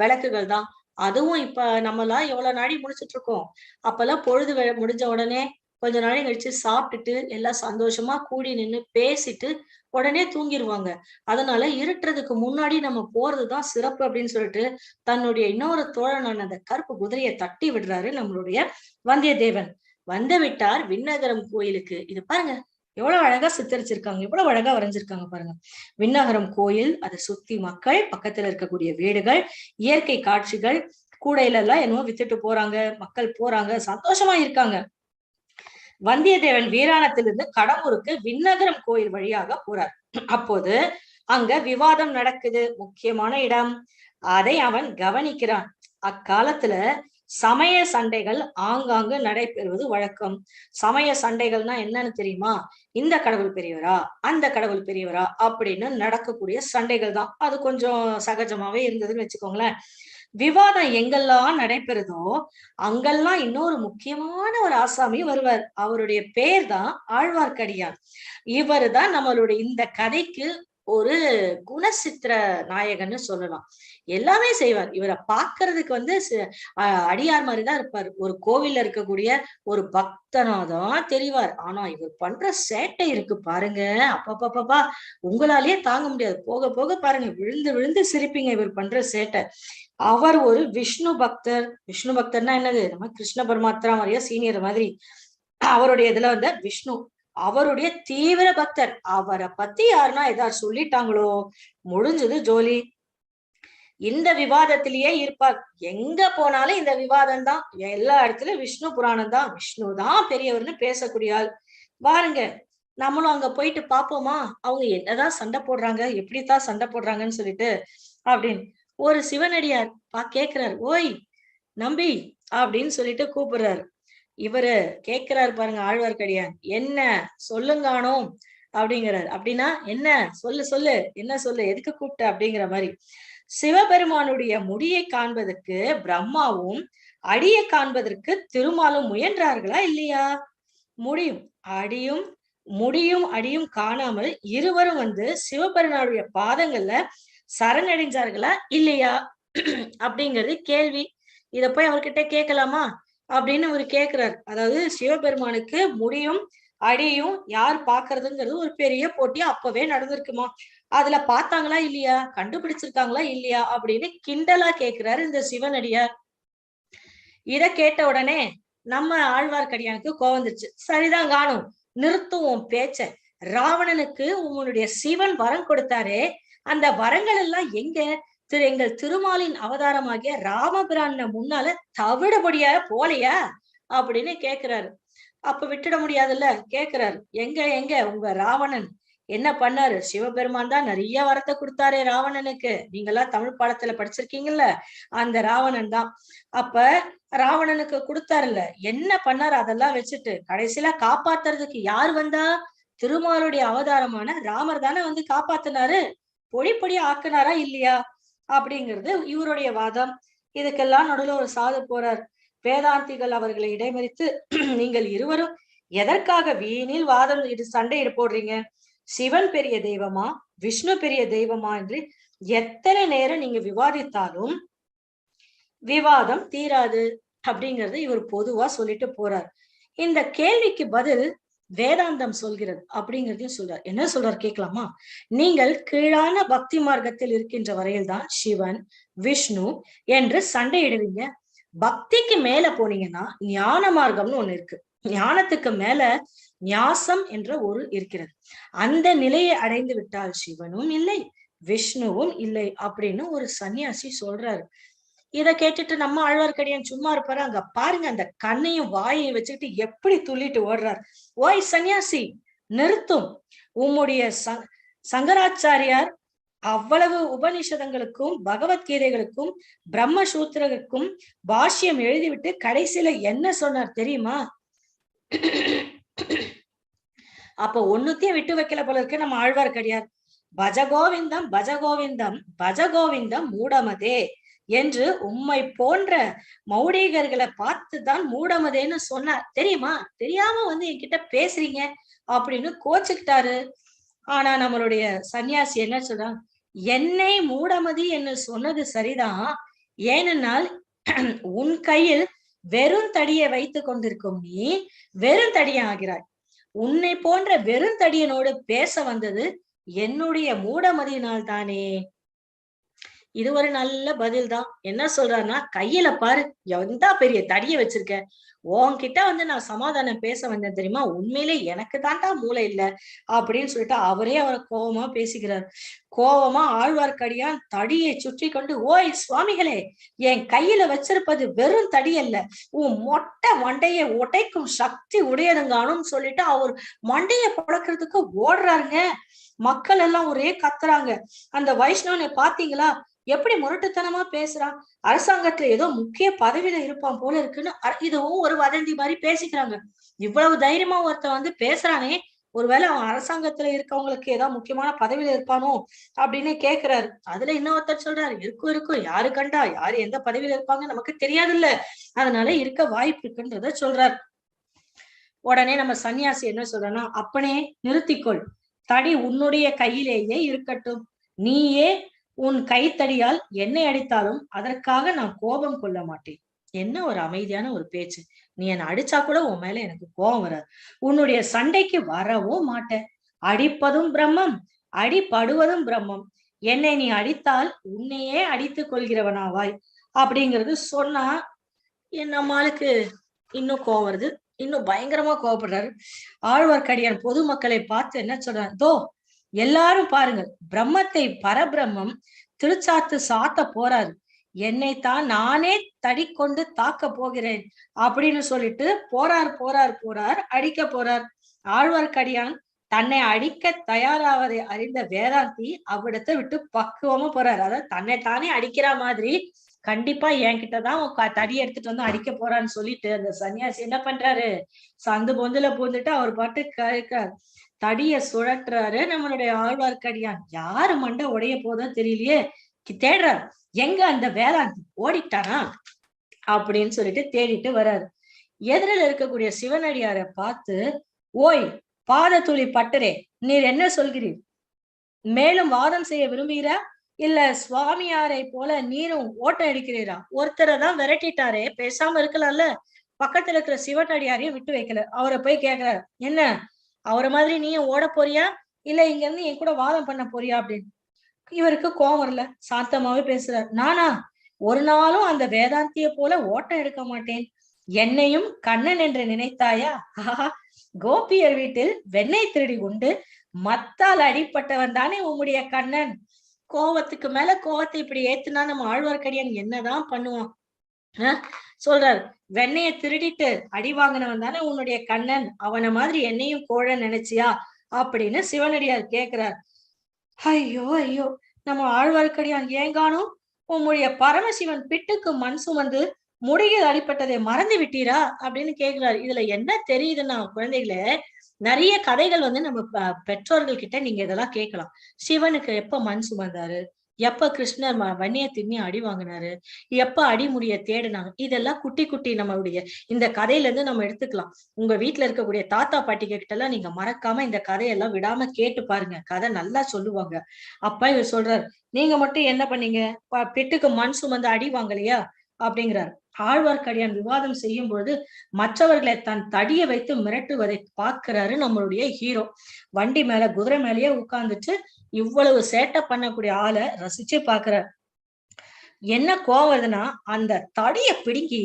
விளக்குகள் தான். அதுவும் இப்ப நம்மலாம் எவ்வளவு நாடி முடிச்சிட்டு இருக்கோம். அப்பெல்லாம் பொழுது முடிஞ்ச உடனே கொஞ்ச நாளை கழிச்சு சாப்பிட்டுட்டு எல்லாம் சந்தோஷமா கூடி நின்னு பேசிட்டு உடனே தூங்கிடுவாங்க. அதனால இருட்டுறதுக்கு முன்னாடி நம்ம போறதுதான் சிறப்பு அப்படின்னு சொல்லிட்டு தன்னுடைய இன்னொரு தோழனான அந்த கருப்பு குதிரையை தட்டி விடுறாரு நம்மளுடைய வந்தியத்தேவன். வந்து விட்டார் விண்ணகரம் கோயிலுக்கு. இது பாருங்க, எவ்வளவு அழகா சித்தரிச்சிருக்காங்க, எவ்வளவு அழகா வரைஞ்சிருக்காங்க பாருங்க. விண்ணகரம் கோயில், அதை சுத்தி மக்கள், பக்கத்துல இருக்கக்கூடிய வீடுகள், இயற்கை காட்சிகள், கூடையில எல்லாம் என்னவோ வித்துட்டு போறாங்க, மக்கள் போறாங்க, சந்தோஷமா இருக்காங்க. வந்தியத்தேவன் வீராணத்திலிருந்து கடம்பூருக்கு விண்ணகரம் கோயில் வழியாக போறார். அப்போது அங்க விவாதம் நடக்குது, முக்கியமான இடம். அதை அவன் கவனிக்கிறான். அக்காலத்துல சமய சண்டைகள் ஆங்காங்கு நடைபெறுவது வழக்கம். சமய சண்டைகள்னா என்னன்னு தெரியுமா, இந்த கடவுள் பெரியவரா, அந்த கடவுள் பெரியவரா அப்படின்னு நடக்கக்கூடிய சண்டைகள் தான். அது கொஞ்சம் சகஜமாவே இருந்ததுன்னு வச்சுக்கோங்களேன். விவாதம் எங்கெல்லாம் நடைபெறுதோ அங்கெல்லாம் இன்னொரு முக்கியமான ஒரு ஆசாமி வருவார். அவருடைய பேர் தான் ஆழ்வார்க்கடியான். இவரு தான் நம்மளுடைய இந்த கதைக்கு ஒரு குணசித்திர நாயகன்னு சொல்லலாம். எல்லாமே செய்வார். இவரை பாக்குறதுக்கு அடியார் மாதிரிதான் இருப்பார். ஒரு கோவில்ல இருக்கக்கூடிய ஒரு பக்தனாதான் தெரிவார். ஆனா இவர் பண்ற சேட்டை இருக்கு பாருங்க, அப்பப்பப்பா, உங்களாலேயே தாங்க முடியாது. போக போக பாருங்க, விழுந்து விழுந்து சிரிப்பீங்க இவர் பண்ற சேட்டை. அவர் ஒரு விஷ்ணு பக்தர். விஷ்ணு பக்தர்னா என்னது, நம்ம கிருஷ்ண பரமாத்மா மாதிரியா சீனியர் மாதிரி. அவருடைய இதுல விஷ்ணு அவருடைய தீவிர பக்தர். அவரை பத்தி யாருன்னா ஏதாவது சொல்லிட்டாங்களோ முடிஞ்சது ஜோலி. இந்த விவாதத்திலேயே இருப்பார். எங்க போனாலும் இந்த விவாதம் தான். எல்லா இடத்துலயும் விஷ்ணு புராணம் தான், விஷ்ணு தான் பெரியவர்னு பேசக்கூடிய ஆள். பாருங்க, நம்மளும் அங்க போயிட்டு பாப்போமா அவங்க என்னதான் சண்டை போடுறாங்க, எப்படித்தான் சண்டை போடுறாங்கன்னு சொல்லிட்டு அப்படின்னு. ஒரு சிவனடியார் கேக்குறாரு, ஓய் நம்பி அப்படின்னு சொல்லிட்டு கூப்பிடுறாரு. இவரு கேக்குறாரு பாருங்க ஆழ்வார்க்கடியான், என்ன சொல்லுங்கானோ அப்படிங்கிறாரு. அப்படின்னா என்ன, சொல்லு சொல்லு, என்ன சொல்லு, எதுக்கு கூப்பிட்ட அப்படிங்கிற மாதிரி. சிவபெருமானுடைய முடியை காண்பதற்கு பிரம்மாவும் அடியை காண்பதற்கு திருமாலும் முயன்றார்களா இல்லையா? முடியும் அடியும் முடியும் அடியும் காணாமல் இருவரும் வந்து சிவபெருமானுடைய பாதங்கள்ல சரணடைஞ்சார்களா இல்லையா அப்படிங்கிறது கேள்வி. இத போய் அவர்கிட்ட கேட்கலாமா அப்படின்னு அவர் கேட்கிறார். அதாவது சிவபெருமானுக்கு முடியும் அடியும் யார் பாக்குறதுங்கிறது ஒரு பெரிய போட்டியா அப்பவே நடந்திருக்குமா, அதுல பார்த்தாங்களா இல்லையா, கண்டுபிடிச்சிருக்காங்களா இல்லையா அப்படின்னு கிண்டலா கேட்கிறாரு இந்த சிவனடியார். இத கேட்ட உடனே நம்ம ஆழ்வார்க்கடியானுக்கு கோவம் வந்துருச்சு. சரிதான் காணும், நிறுத்துவோம் பேச்ச. ராவணனுக்கு உன்னுடைய சிவன் வரம் கொடுத்தாரே, அந்த வரங்கள் எல்லாம் எங்க? எங்கள் திருமாலின் அவதாரமாகிய ராமபிரான் முன்னால தவிடபடியா போலையா அப்படின்னு கேக்குறாரு. அப்ப விட்டுட முடியாதுல்ல, கேக்குறாரு, எங்க எங்க உங்க ராவணன் என்ன பண்ணாரு? சிவபெருமான் தான் நிறைய வரத்தை கொடுத்தாரு ராவணனுக்கு. நீங்கெல்லாம் தமிழ் பாடத்துல படிச்சிருக்கீங்கல்ல, அந்த ராவணன் தான். அப்ப ராவணனுக்கு கொடுத்தாருல்ல, என்ன பண்ணாரு? அதெல்லாம் வச்சுட்டு கடைசியில காப்பாத்துறதுக்கு யார் வந்தா? திருமாலுடைய அவதாரமான ராமர் தானே வந்து காப்பாத்தினாரு. பொடி பொடியா ஆக்குனாரா இல்லையா அப்படிங்கிறது இவருடைய வாதம். இதுக்கெல்லாம் நடுவுல ஒரு சாது போறார். வேதாந்திகள் அவர்களை இடைமறித்து, நீங்கள் இருவரும் எதற்காக வீணில் வாதம் சண்டையிட போடுறீங்க? சிவன் பெரிய தெய்வமா விஷ்ணு பெரிய தெய்வமா என்று எத்தனை நேரம் நீங்க விவாதித்தாலும் விவாதம் தீராது அப்படிங்கறது இவர் பொதுவா சொல்லிட்டு போறார். இந்த கேள்விக்கு பதில் வேதாந்தம் சொல்கிறது அப்படிங்கிறதையும் சொல்றார். என்ன சொல்றார் கேட்கலாமா? நீங்கள் கீழான பக்தி மார்க்கத்தில் இருக்கின்ற வரையில் தான் சிவன் விஷ்ணு என்று சண்டையிடுவீங்க. பக்திக்கு மேல போனீங்கன்னா ஞான மார்க்கம்னு ஒண்ணு இருக்கு. ஞானத்துக்கு மேல ஞாசம் என்ற ஒரு இருக்கிறது. அந்த நிலையை அடைந்து விட்டால் சிவனும் இல்லை விஷ்ணுவும் இல்லை அப்படின்னு ஒரு சன்னியாசி சொல்றாரு. இத கேட்டுட்டு நம்ம ஆழ்வார்க்கடியான் சும்மா இருப்பாரு? அங்க பாருங்க, அந்த கண்ணையும் வாயையும் வச்சுக்கிட்டு எப்படி துள்ளிட்டு ஓடுறார். ஓய் சன்னியாசி, நிறுத்தும். உம்முடைய சங்கராச்சாரியார் அவ்வளவு உபநிஷதங்களுக்கும் பகவத்கீதைகளுக்கும் பிரம்மசூத்திரருக்கும் பாஷ்யம் எழுதிவிட்டு கடைசியில என்ன சொன்னார் தெரியுமா? அப்ப ஒண்ணுத்தையும் விட்டு வைக்கல போல இருக்கு நம்ம ஆழ்வார்க்கடியார். பஜகோவிந்தம் பஜகோவிந்தம் பஜகோவிந்தம் மூடமதே என்று உம்மை போன்ற மௌடீகர்களை பார்த்துதான் மூடமதேன்னு சொன்னார் தெரியுமா? தெரியாம வந்து என்கிட்ட பேசுறீங்க அப்படின்னு கோச்சுக்கிட்டாரு. ஆனா நம்மளுடைய சன்னியாசி என்ன சொல்றான்? என்னை மூடமதி என்று சொன்னது சரிதான். ஏனென்றால் உன் கையில் வெறும் தடியை வைத்துக் கொண்டிருக்கும் நீ வெறும் தடியை ஆகிறாய். உன்னை போன்ற வெறும் தடியனோடு பேச வந்தது என்னுடைய மூடமதியினால் தானே. இது ஒரு நல்ல பதில் தான். என்ன சொல்றாருன்னா, கையில பாரு எந்த பெரிய தடிய வச்சிருக்க, உன்கிட்ட வந்து நான் சமாதானம் பேச வந்தேன் தெரியுமா, உண்மையிலே எனக்கு தாண்டா மூளை இல்ல அப்படின்னு சொல்லிட்டு அவரே அவரை கோபமா பேசிக்கிறார். கோபமா ஆழ்வார்க்கடியான் தடியை சுற்றி கொண்டு, ஓய் சுவாமிகளே, என் கையில வச்சிருப்பது வெறும் தடி அல்ல, உன் மொட்டை மண்டையை உடைக்கும் சக்தி உடையதுங்கானும் சொல்லிட்டு அவர் மண்டையை பழக்கிறதுக்கு ஓடுறாருங்க. மக்கள் எல்லாம் ஒரே கத்துறாங்க. அந்த வைஷ்ணவனை பாத்தீங்களா எப்படி முரட்டுத்தனமா பேசுறான், அரசாங்கத்துல ஏதோ முக்கிய பதவியில இருப்பான் போல இருக்குன்னு இதுவும் ஒரு வதந்தி மாதிரி பேசிக்கிறாங்க. இவ்வளவு தைரியமா ஒருத்தன் வந்து பேசுறானே, ஒருவேளை அவன் அரசாங்கத்துல இருக்கவங்களுக்கு ஏதாவது முக்கியமான பதவியில இருப்பானோ அப்படின்னு கேக்குறாரு. அதுல இன்னொருத்தர் சொல்றாரு, இருக்கும் இருக்கும், யாரு கண்டா யாரு எந்த பதவியில இருப்பாங்க நமக்கு தெரியாது இல்ல, அதனால இருக்க வாய்ப்பு இருக்குன்றத சொல்றாரு. உடனே நம்ம சன்னியாசி என்ன சொல்றோம்னா, அப்பனே நிறுத்திக்கொள், தடி உன்னுடைய கையிலேயே இருக்கட்டும், நீயே உன் கைத்தடியால் என்னை அடித்தாலும் அதற்காக நான் கோபம் கொள்ள மாட்டேன். என்ன ஒரு அமைதியான ஒரு பேச்சு. நீ என்னை அடிச்சா கூட உன் மேல எனக்கு கோபம் வராது. உன்னுடைய சண்டைக்கு வரவும் மாட்டேன். அடிப்பதும் பிரம்மம், அடிபடுவதும் பிரம்மம். என்னை நீ அடித்தால் உன்னையே அடித்துக் கொள்கிறவனாவாய் அப்படிங்கிறது சொன்னா நம்மளுக்கு இன்னும் கோவம் வருது. இன்னும் பயங்கரமா கோவப்படுறாரு. ஆழ்வார்க்கடியான் பொதுமக்களை பார்த்து என்ன சொல்றாரு, தோ எல்லாரும் பாருங்கள், பிரம்மத்தை பரபிரம்மம் திருச்சாத்து சாத்த போறாரு, என்னைத்தான் நானே தடி கொண்டு தாக்க போகிறேன் அப்படின்னு சொல்லிட்டு போறார், அடிக்க போறார். ஆழ்வார்க்கடியான் தன்னை அடிக்க தயாராவதை அறிந்த வேதாந்தி அவ்விடத்தை விட்டு பக்குவமா போறாரு. அதாவது தன்னை தானே அடிக்கிற மாதிரி, கண்டிப்பா என்கிட்டதான் தடி எடுத்துட்டு வந்து அடிக்க போறான்னு சொல்லிட்டு அந்த சன்னியாசி என்ன பண்றாரு, சந்து பொந்துல பூந்துட்டு அவர் பாட்டு தடிய சுழற்றாரு. நம்மளுடைய ஆழ்வார்க்கடியான் யாரு மண்டை உடைய போதோ தெரியலையே, தேடுறாரு, எங்க அந்த வேதாந்தி ஓடிட்டானா அப்படின்னு சொல்லிட்டு தேடிட்டு வர்றாரு. எதிரில் இருக்கக்கூடிய சிவனடியாரை பார்த்து, ஓய் பாதத்துளி பட்டரே, நீர் என்ன சொல்கிறீர்? மேலும் வாதம் செய்ய விரும்புகிறா, இல்ல சுவாமியாரை போல நீரும் ஓட்டம் அடிக்கிறீரா? ஒருத்தரை தான் விரட்டிட்டாரே, பேசாம இருக்கலாம்ல. பக்கத்துல இருக்கிற சிவனடியாரையும் விட்டு வைக்கல. அவரை போய் கேக்குறாரு, என்ன அவரை மாதிரி நீயும் ஓட போறியா, இல்ல இங்க இருந்து என் கூட வாதம் பண்ண போறியா அப்படின்னு. இவருக்கு கோவம் வரல, சாந்தமாவே பேசுறாரு. நானா ஒரு நாளும் அந்த வேதாந்திய போல ஓட்டம் எடுக்க மாட்டேன். என்னையும் கண்ணன் என்று நினைத்தாயா? கோபியர் வீட்டில் வெண்ணெய் திருடி உண்டு மத்தால் அடிப்பட்டவன் தானே உம்முடைய கண்ணன். கோவத்துக்கு மேல கோவத்தை இப்படி ஏத்துனா நம்ம ஆழ்வார்க்கடியான் என்னதான் பண்ணுவான்? சொல்றாரு, வெண்ணைய திருடிட்டு அடி வாங்கினவன் தானே உன்னுடைய கண்ணன், அவனை மாதிரி என்னையும் கோழன் நினைச்சியா அப்படின்னு சிவனடியார் கேக்குறார். ஐயோ ஐயோ, நம்ம ஆழ்வார்க்கடியான் ஏங்கானும் உம்முடைய பரமசிவன் பிட்டுக்கு மண் சுமந்து முடிகள் அடிப்பட்டதை மறந்து விட்டீரா அப்படின்னு கேக்குறாரு. இதுல என்ன தெரியுதுன்னா, குழந்தைகளே, நிறைய கதைகள் நம்ம பெற்றோர்கள் கிட்ட நீங்க இதெல்லாம் கேட்கலாம். சிவனுக்கு எப்ப மண் சுமந்தாரு, எப்ப கிருஷ்ணர் வன்னிய திண்ணி அடி வாங்கினாரு, எப்ப அடிமுடிய தேடினாங்க, இதெல்லாம் குட்டி குட்டி நம்மளுடைய இந்த கதையில இருந்து நம்ம எடுத்துக்கலாம். உங்க வீட்டுல இருக்கக்கூடிய தாத்தா பாட்டி கிட்ட எல்லாம் நீங்க மறக்காம இந்த கதையெல்லாம் விடாம கேட்டு பாருங்க, கதை நல்லா சொல்லுவாங்க. அப்பா இவர் சொல்றாரு, நீங்க மட்டும் என்ன பண்ணீங்க, பிட்டுக்கு மண் சுமந்து அடி வாங்கலையா அப்படிங்கிறார். ஆழ்வார்க்கடியான் விவாதம் செய்யும் பொழுது மற்றவர்களை தன் தடியை வைத்து மிரட்டுவதை பார்க்கிறாரு நம்மளுடைய ஹீரோ. வண்டி மேல குதிரை மேலேயே உட்கார்ந்துட்டு இவ்வளவு சேட்டை பண்ணக்கூடிய ஆளை ரசிச்சு பாக்குறாரு. என்ன கோவம் வருதுன்னா, அந்த தடிய பிடுங்கி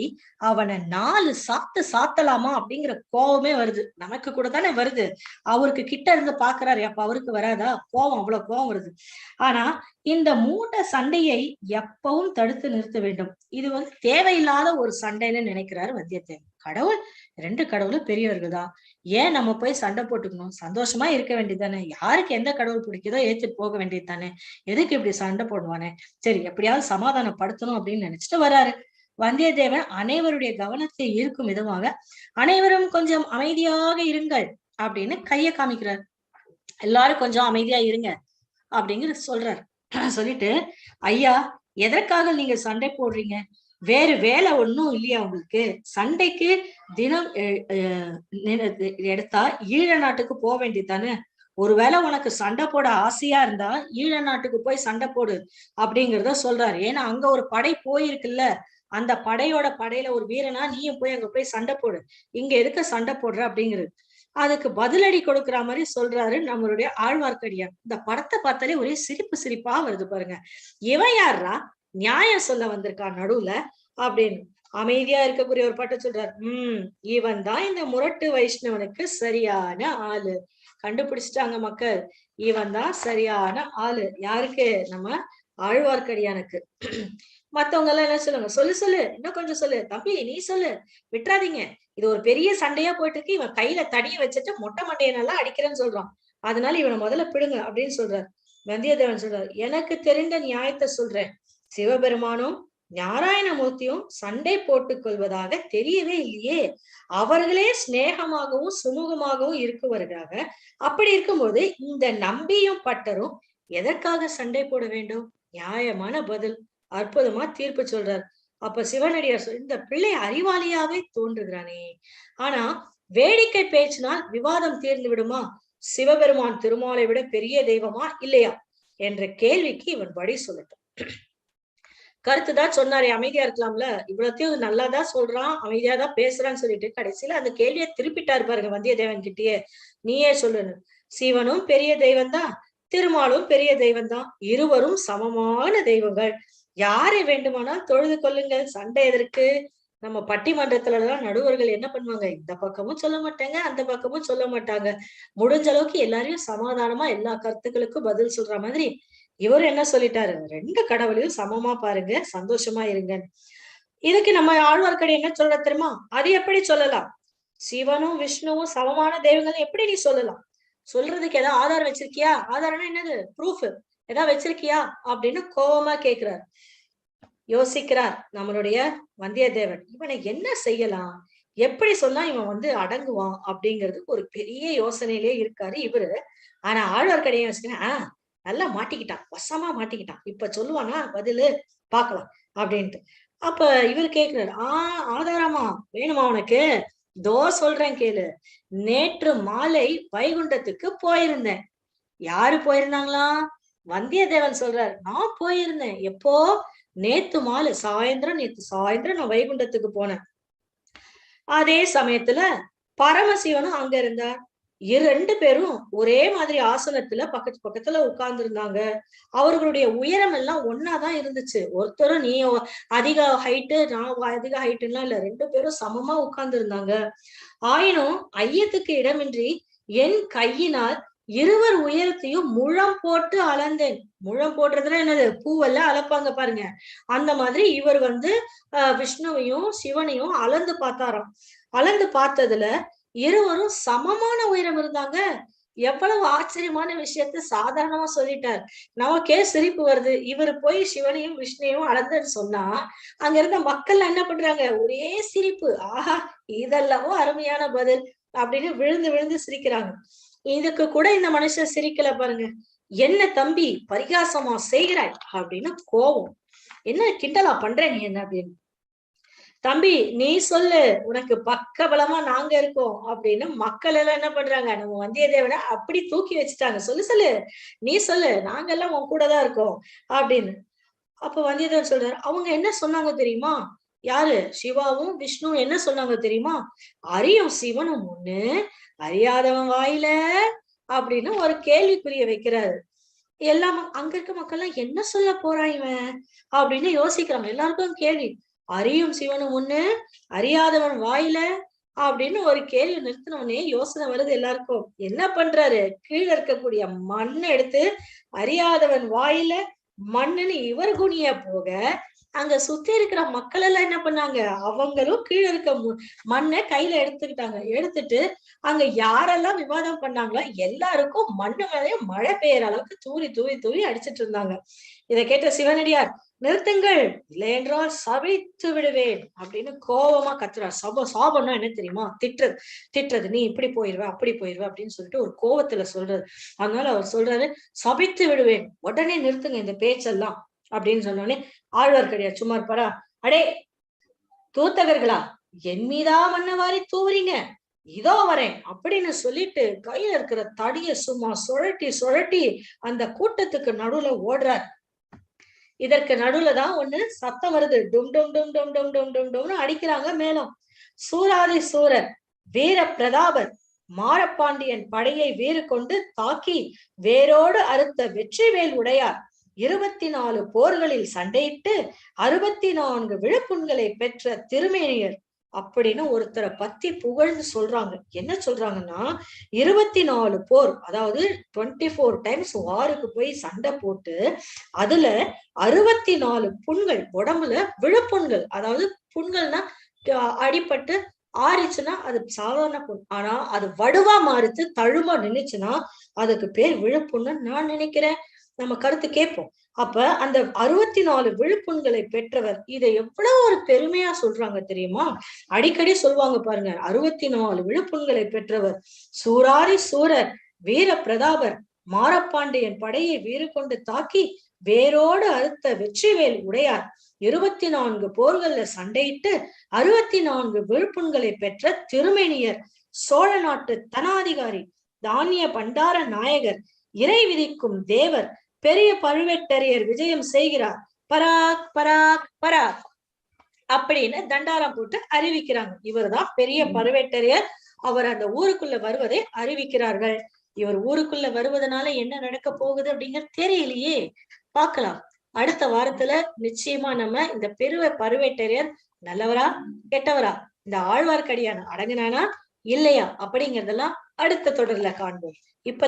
அவனை 4 சாத்து சாத்தலாமா அப்படிங்கிற கோவமே வருது. நமக்கு கூட தானே வருது. அவருக்கு கிட்ட இருந்து பாக்குறாரு, அப்ப அவருக்கு வராதா கோவம்? அவ்வளவு கோவம் வருது. ஆனா இந்த மூட்டை சண்டையை எப்பவும் தடுத்து நிறுத்த வேண்டும். இது தேவையில்லாத ஒரு சண்டைன்னு நினைக்கிறாரு வந்தியத்தேவன். கடவுள் 2 கடவுளும் பெரியவர்கள் தான், ஏன் நம்ம போய் சண்டை போட்டுக்கணும்? சந்தோஷமா இருக்க வேண்டியது தானே. யாருக்கு எந்த கடவுள் பிடிக்குதோ ஏத்துட்டு போக வேண்டியது தானே. எதுக்கு இப்படி சண்டை போடுவானே? சரி, எப்படியாவது சமாதானப்படுத்தணும் அப்படின்னு நினைச்சிட்டு வர்றாரு. வந்தியத்தேவன் அனைவருடைய கவனத்தை ஈர்க்கும் விதமாக, அனைவரும் கொஞ்சம் அமைதியாக இருங்கள் அப்படின்னு கைய காமிக்கிறார். எல்லாரும் கொஞ்சம் அமைதியா இருங்க அப்படிங்கிற சொல்றாரு. சொல்லிட்டு, ஐயா எதற்காக நீங்க சண்டை போடுறீங்க? வேறு வேலை ஒண்ணும் இல்லையா உங்களுக்கு? சண்டைக்கு தினம் எடுத்தா ஈழ நாட்டுக்கு போக வேண்டியதானே. ஒருவேளை உனக்கு சண்டை போட ஆசையா இருந்தா ஈழ நாட்டுக்கு போய் சண்டை போடு அப்படிங்கிறத சொல்றாரு. ஏன்னா அங்க ஒரு படை போயிருக்குல்ல, அந்த படையில ஒரு வீரனா நீயும் போய் அங்க போய் சண்டை போடு, இங்க எதுக்கு சண்டை போடுற அப்படிங்கிறது. அதுக்கு பதிலடி கொடுக்குற மாதிரி சொல்றாரு நம்மளுடைய ஆழ்வார்க்கடியான். இந்த படத்தை பார்த்தாலே ஒரே சிரிப்பா வருது பாருங்க. இவன் யாரா நியாயம் சொல்ல வந்திருக்கான் நடுவுல அப்படின்னு அமைதியா இருக்கக்கூடிய ஒரு பாட்டை சொல்றாரு. இவன் தான் இந்த முரட்டு வைஷ்ணவனுக்கு சரியான ஆளு. கண்டுபிடிச்சிட்டாங்க மக்கள், இவன் தான் சரியான ஆளு. யாருக்கு? நம்ம ஆழ்வார்க்கடியானுக்கு. மத்தவங்க எல்லாம் என்ன சொல்லுங்க, சொல்லு இன்னும் கொஞ்சம் சொல்லு, தம்பி நீ சொல்லு, விட்டுறாதீங்க, இது ஒரு பெரிய சண்டையா போயிட்டு இருக்கு, இவன் கையில தடிய வச்சுட்டு மொட்டை மண்டையனெல்லாம் அடிக்கிறேன்னு சொல்றான், அதனால இவனை முதல்ல பிடுங்க அப்படின்னு சொல்றாரு. வந்தியத்தேவன் சொல்றாரு, எனக்கு தெரிந்த நியாயத்தை சொல்றேன். சிவபெருமானும் நாராயணமூர்த்தியும் சண்டை போட்டுக் கொள்வதாக தெரியவே இல்லையே. அவர்களே சிநேகமாகவும் சுமூகமாகவும் இருக்குவர்களாக. அப்படி இருக்கும்போது இந்த நம்பியும் பட்டரும் எதற்காக சண்டை போட வேண்டும்? நியாயமான பதில். அற்புதமா தீர்ப்பு சொல்றார். அப்ப சிவனடியார் இந்த பிள்ளை அறிவாளியாவே தோன்றுகிறானே, ஆனா வேடிக்கை பேச்சினால் விவாதம் தீர்ந்து விடுமா? சிவபெருமான் திருமாலை விட பெரிய தெய்வமா இல்லையா என்ற கேள்விக்கு இவன் வழி சொல்லட்டும். கருத்துதான் சொன்னாரே, அமைதியா இருக்கலாம்ல, இவ்வளத்தையும் நல்லாதான் சொல்றான், அமைதியாதான் பேசுறான்னு சொல்லிட்டு கடைசியில அந்த கேள்வியை திருப்பிட்டாரு பாருங்க வந்தியத்தேவன் கிட்டேயே. நீயே சொல்லு, சிவனும் பெரிய தெய்வம் தான், திருமாலும் பெரிய தெய்வம் தான், இருவரும் சமமான தெய்வங்கள், யாரை வேண்டுமானால் தொழுது கொள்ளுங்கள், சண்டை எதற்கு நம்ம பட்டிமன்றத்துலதான் நடுவர்கள் என்ன பண்ணுவாங்க, இந்த பக்கமும் சொல்ல மாட்டாங்க, அந்த பக்கமும் சொல்ல மாட்டாங்க. முடிஞ்ச அளவுக்கு எல்லாரையும் சமாதானமா எல்லா கருத்துக்களுக்கும் பதில் சொல்ற மாதிரி இவரு என்ன சொல்லிட்டாரு, 2 கடவுளையும் சமமா பாருங்க, சந்தோஷமா இருங்க. இதுக்கு நம்ம ஆழ்வார்க்கடி என்ன சொல்ற தெரியுமா? அது எப்படி சொல்லலாம்? சிவனும் விஷ்ணுவும் சமமான தெய்வங்கள் எப்படி நீ சொல்லலாம்? சொல்றதுக்கு ஏதாவது ஆதாரம் வச்சிருக்கியா? ஆதாரம்னா என்னது? ப்ரூஃப் ஏதாவது வச்சிருக்கியா அப்படின்னு கோபமா கேக்குறாரு. யோசிக்கிறார் நம்மளுடைய வந்தியத்தேவன். இவனை என்ன செய்யலாம், எப்படி சொன்னா இவன் அடங்குவான் அப்படிங்கிறது ஒரு பெரிய யோசனையிலே இருக்காரு இவரு. ஆனா ஆழ்வார்க்கடியான் யோசிக்கிறேன், நல்லா மாட்டிக்கிட்டான், வசமா மாட்டிக்கிட்டான், இப்ப சொல்லுவானா பதிலு, பாக்கலாம் அப்படின்ட்டு. அப்ப இவர் கேக்குறாரு, ஆதாரமா வேணுமா உனக்கு? தோ சொல்றேன் கேளு. நேற்று மாலை வைகுண்டத்துக்கு போயிருந்தேன். யாரு போயிருந்தாங்களா? வந்தியத்தேவன் சொல்றாரு, நான் போயிருந்தேன். எப்போ? நேத்து மாலை சாயந்தரம், நேத்து சாயந்தரம் நான் வைகுண்டத்துக்கு போனேன். அதே சமயத்துல பரமசிவனும் அங்க இருந்தார். 2 பேரும் ஒரே மாதிரி ஆசனத்துல பக்கத்து பக்கத்துல உட்கார்ந்து இருந்தாங்க. அவர்களுடைய உயரம் எல்லாம் ஒன்னாதான் இருந்துச்சு. ஒருத்தரும் நீ அதிக ஹைட்டு, நான் அதிக ஹைட்டுலாம் இல்ல. 2 பேரும் சமமா உட்கார்ந்து இருந்தாங்க. ஆயினும் ஐயத்துக்கு இடமின்றி என் கையினால் இருவர் உயரத்தையும் முழம் போட்டு அளந்தேன். முழம் போடுறதுன்னா என்னது? பூவெல்லாம் அளப்பாங்க பாருங்க. அந்த மாதிரி இவர் விஷ்ணுவையும் சிவனையும் அளந்து பார்த்தாராம். அளந்து பார்த்ததுல இருவரும் சமமான உயரம் இருந்தாங்க. எவ்வளவு ஆச்சரியமான விஷயத்த சாதாரணமா சொல்லிட்டார். நமக்கே சிரிப்பு வருது. இவரு போய் சிவனையும் விஷ்ணுவையும் அளந்துன்னு சொன்னா, அங்க இருந்த மக்கள் என்ன பண்றாங்க? ஒரே சிரிப்பு. ஆஹா, இதெல்லாமோ அருமையான பதில் அப்படின்னு விழுந்து விழுந்து சிரிக்கிறாங்க. இதுக்கு கூட இந்த மனுஷன் சிரிக்கல பாருங்க. என்ன தம்பி பரிகாசமா செய்கிறாய் அப்படின்னு கோபம். என்ன கிண்டலா பண்ற நீ என்ன அப்படின்னு. தம்பி நீ சொல்லு, உனக்கு பக்க பலமா நாங்க இருக்கோம் அப்படின்னு மக்கள் எல்லாம் என்ன பண்றாங்க, நம்ம வந்தியத்தேவனை அப்படி தூக்கி வச்சுட்டாங்க. சொல்லு சொல்லு, நீ சொல்லு, நாங்க எல்லாம் உன் கூட தான் இருக்கோம் அப்படின்னு. அப்ப வந்தியத்தேவன் சொல்றாரு, அவங்க என்ன சொன்னாங்க தெரியுமா? யாரு? சிவாவும் விஷ்ணுவும் என்ன சொன்னாங்க தெரியுமா? அறியும் சிவனும் ஒண்ணு, அறியாதவன் வாயில அப்படின்னு ஒரு கேள்விக்குரிய வைக்கிறாரு. எல்லாம் அங்க இருக்க மக்கள் எல்லாம் என்ன சொல்ல போறான் இவன் அப்படின்னு யோசிக்கிறாங்க. எல்லாருக்கும் கேள்வி. அறியும் சிவனும் ஒண்ணு, அறியாதவன் வாயில அப்படின்னு ஒரு கேள்வி நிறுத்தினோடனே யோசனை வருது எல்லாருக்கும். என்ன பண்றாரு? கீழே இருக்கக்கூடிய மண்ணை எடுத்து அறியாதவன் வாயில மண்ணுன்னு இவர் குனிய போக, அங்க சுத்தி இருக்கிற மக்கள் எல்லாம் என்ன பண்ணாங்க, அவங்களும் கீழே இருக்க மண்ணை கையில எடுத்துக்கிட்டாங்க. எடுத்துட்டு அங்க யாரெல்லாம் விவாதம் பண்ணாங்களோ எல்லாருக்கும் மண்ணு மேலேயே மழை பெய்யற அளவுக்கு தூவி தூவி தூவி அடிச்சிட்டு இருந்தாங்க. இதை கேட்ட சிவனடியார், நிறுத்துங்கள், இல்லை என்றால் சபித்து விடுவேன் அப்படின்னு கோபமா கத்துறார். சாபம்னா என்ன தெரியுமா? திட்டுறது. திட்டுறது, நீ இப்படி போயிருவ, அப்படி போயிருவ அப்படின்னு சொல்லிட்டு ஒரு கோபத்துல சொல்றது. அதனால அவர் சொல்றாரு, சபித்து விடுவேன், உடனே நிறுத்துங்க இந்த பேச்செல்லாம் அப்படின்னு சொன்னோடனே ஆழ்வார்க்கடியார் சும்மா இருப்பாரா? அடே தூத்தகர்களா, என் மீதா மண்ண வாரி தூவுறீங்க, இதோ வரேன் அப்படின்னு சொல்லிட்டு கையில இருக்கிற தடிய சும்மா சுழட்டி சுழட்டி அந்த கூட்டத்துக்கு நடுவுல ஓடுறார். இதற்கு நடுவுலதான் ஒண்ணு சத்தம் வருது. டும் டும் டும் டும் டும் டும் டும் டும்னு அடிக்கிறாங்க மேலும். சூராதி சூரர் வீர பிரதாபர் மாரப்பாண்டியன் படையை வீறு கொண்டு தாக்கி வேரோடு அறுத்த வெற்றிவேல் உடையார் 24 போர்களில் சண்டையிட்டு 64 விழுப்புண்களை பெற்ற திருமேனியர் அப்படின்னு ஒருத்தரை பத்தி புகழ்ந்து சொல்றாங்க. என்ன சொல்றாங்கன்னா, 24 போர், அதாவது 24 டைம்ஸ் வாருக்கு போய் சண்டை போட்டு அதுல 64 புண்கள், உடம்புல விழுப்புண்கள், அதாவது புண்கள்னா அடிபட்டு ஆறிச்சுன்னா அது சாதாரண புண். ஆனா அது வடுவா மாறிச்சு, தழுமா நின்னுச்சுன்னா அதுக்கு பேர் விழுப்புண்ணுன்னு நான் நினைக்கிறேன். நம்ம கருத்து கேட்போம். அப்ப அந்த 64 விழுப்புண்களை பெற்றவர், இதை எவ்வளவு ஒரு பெருமையா சொல்றாங்க தெரியுமா? அடிக்கடி சொல்லுவாங்க பாருங்க, 64 விழுப்புண்களை பெற்றவர், சூராரி சூரர் வீர பிரதாபர் மாரப்பாண்டியன் படையை வீறு கொண்டு தாக்கி வேரோடு அறுத்த வெற்றிவேல் உடையார் 24 போர்கள்ல சண்டையிட்டு 64 விழுப்புண்களை பெற்ற திருமேனியர், சோழ நாட்டு தனாதிகாரி, தானிய பண்டார நாயகர், இறை விதிக்கும் தேவர், பெரிய பழுவேட்டரையர் விஜயம் செய்கிறார், பராக் பராக் பராக் அப்படின்னு தண்டாரம் போட்டு அறிவிக்கிறாங்க. இவர்தான் பெரிய பழுவேட்டரையர். அவர் அந்த ஊருக்குள்ள வருவதை அறிவிக்கிறார்கள். இவர் ஊருக்குள்ள வருவதனால என்ன நடக்க போகுது அப்படிங்கிறது தெரியலையே. பார்க்கலாம். அடுத்த வாரத்துல நிச்சயமா நம்ம இந்த பெரிய பழுவேட்டரையர் நல்லவரா கெட்டவரா, இந்த ஆழ்வார்க்கடியான் அடங்குனானா இல்லையா அப்படிங்கறதெல்லாம் அடுத்த தொடர்ல காண்போம். இப்ப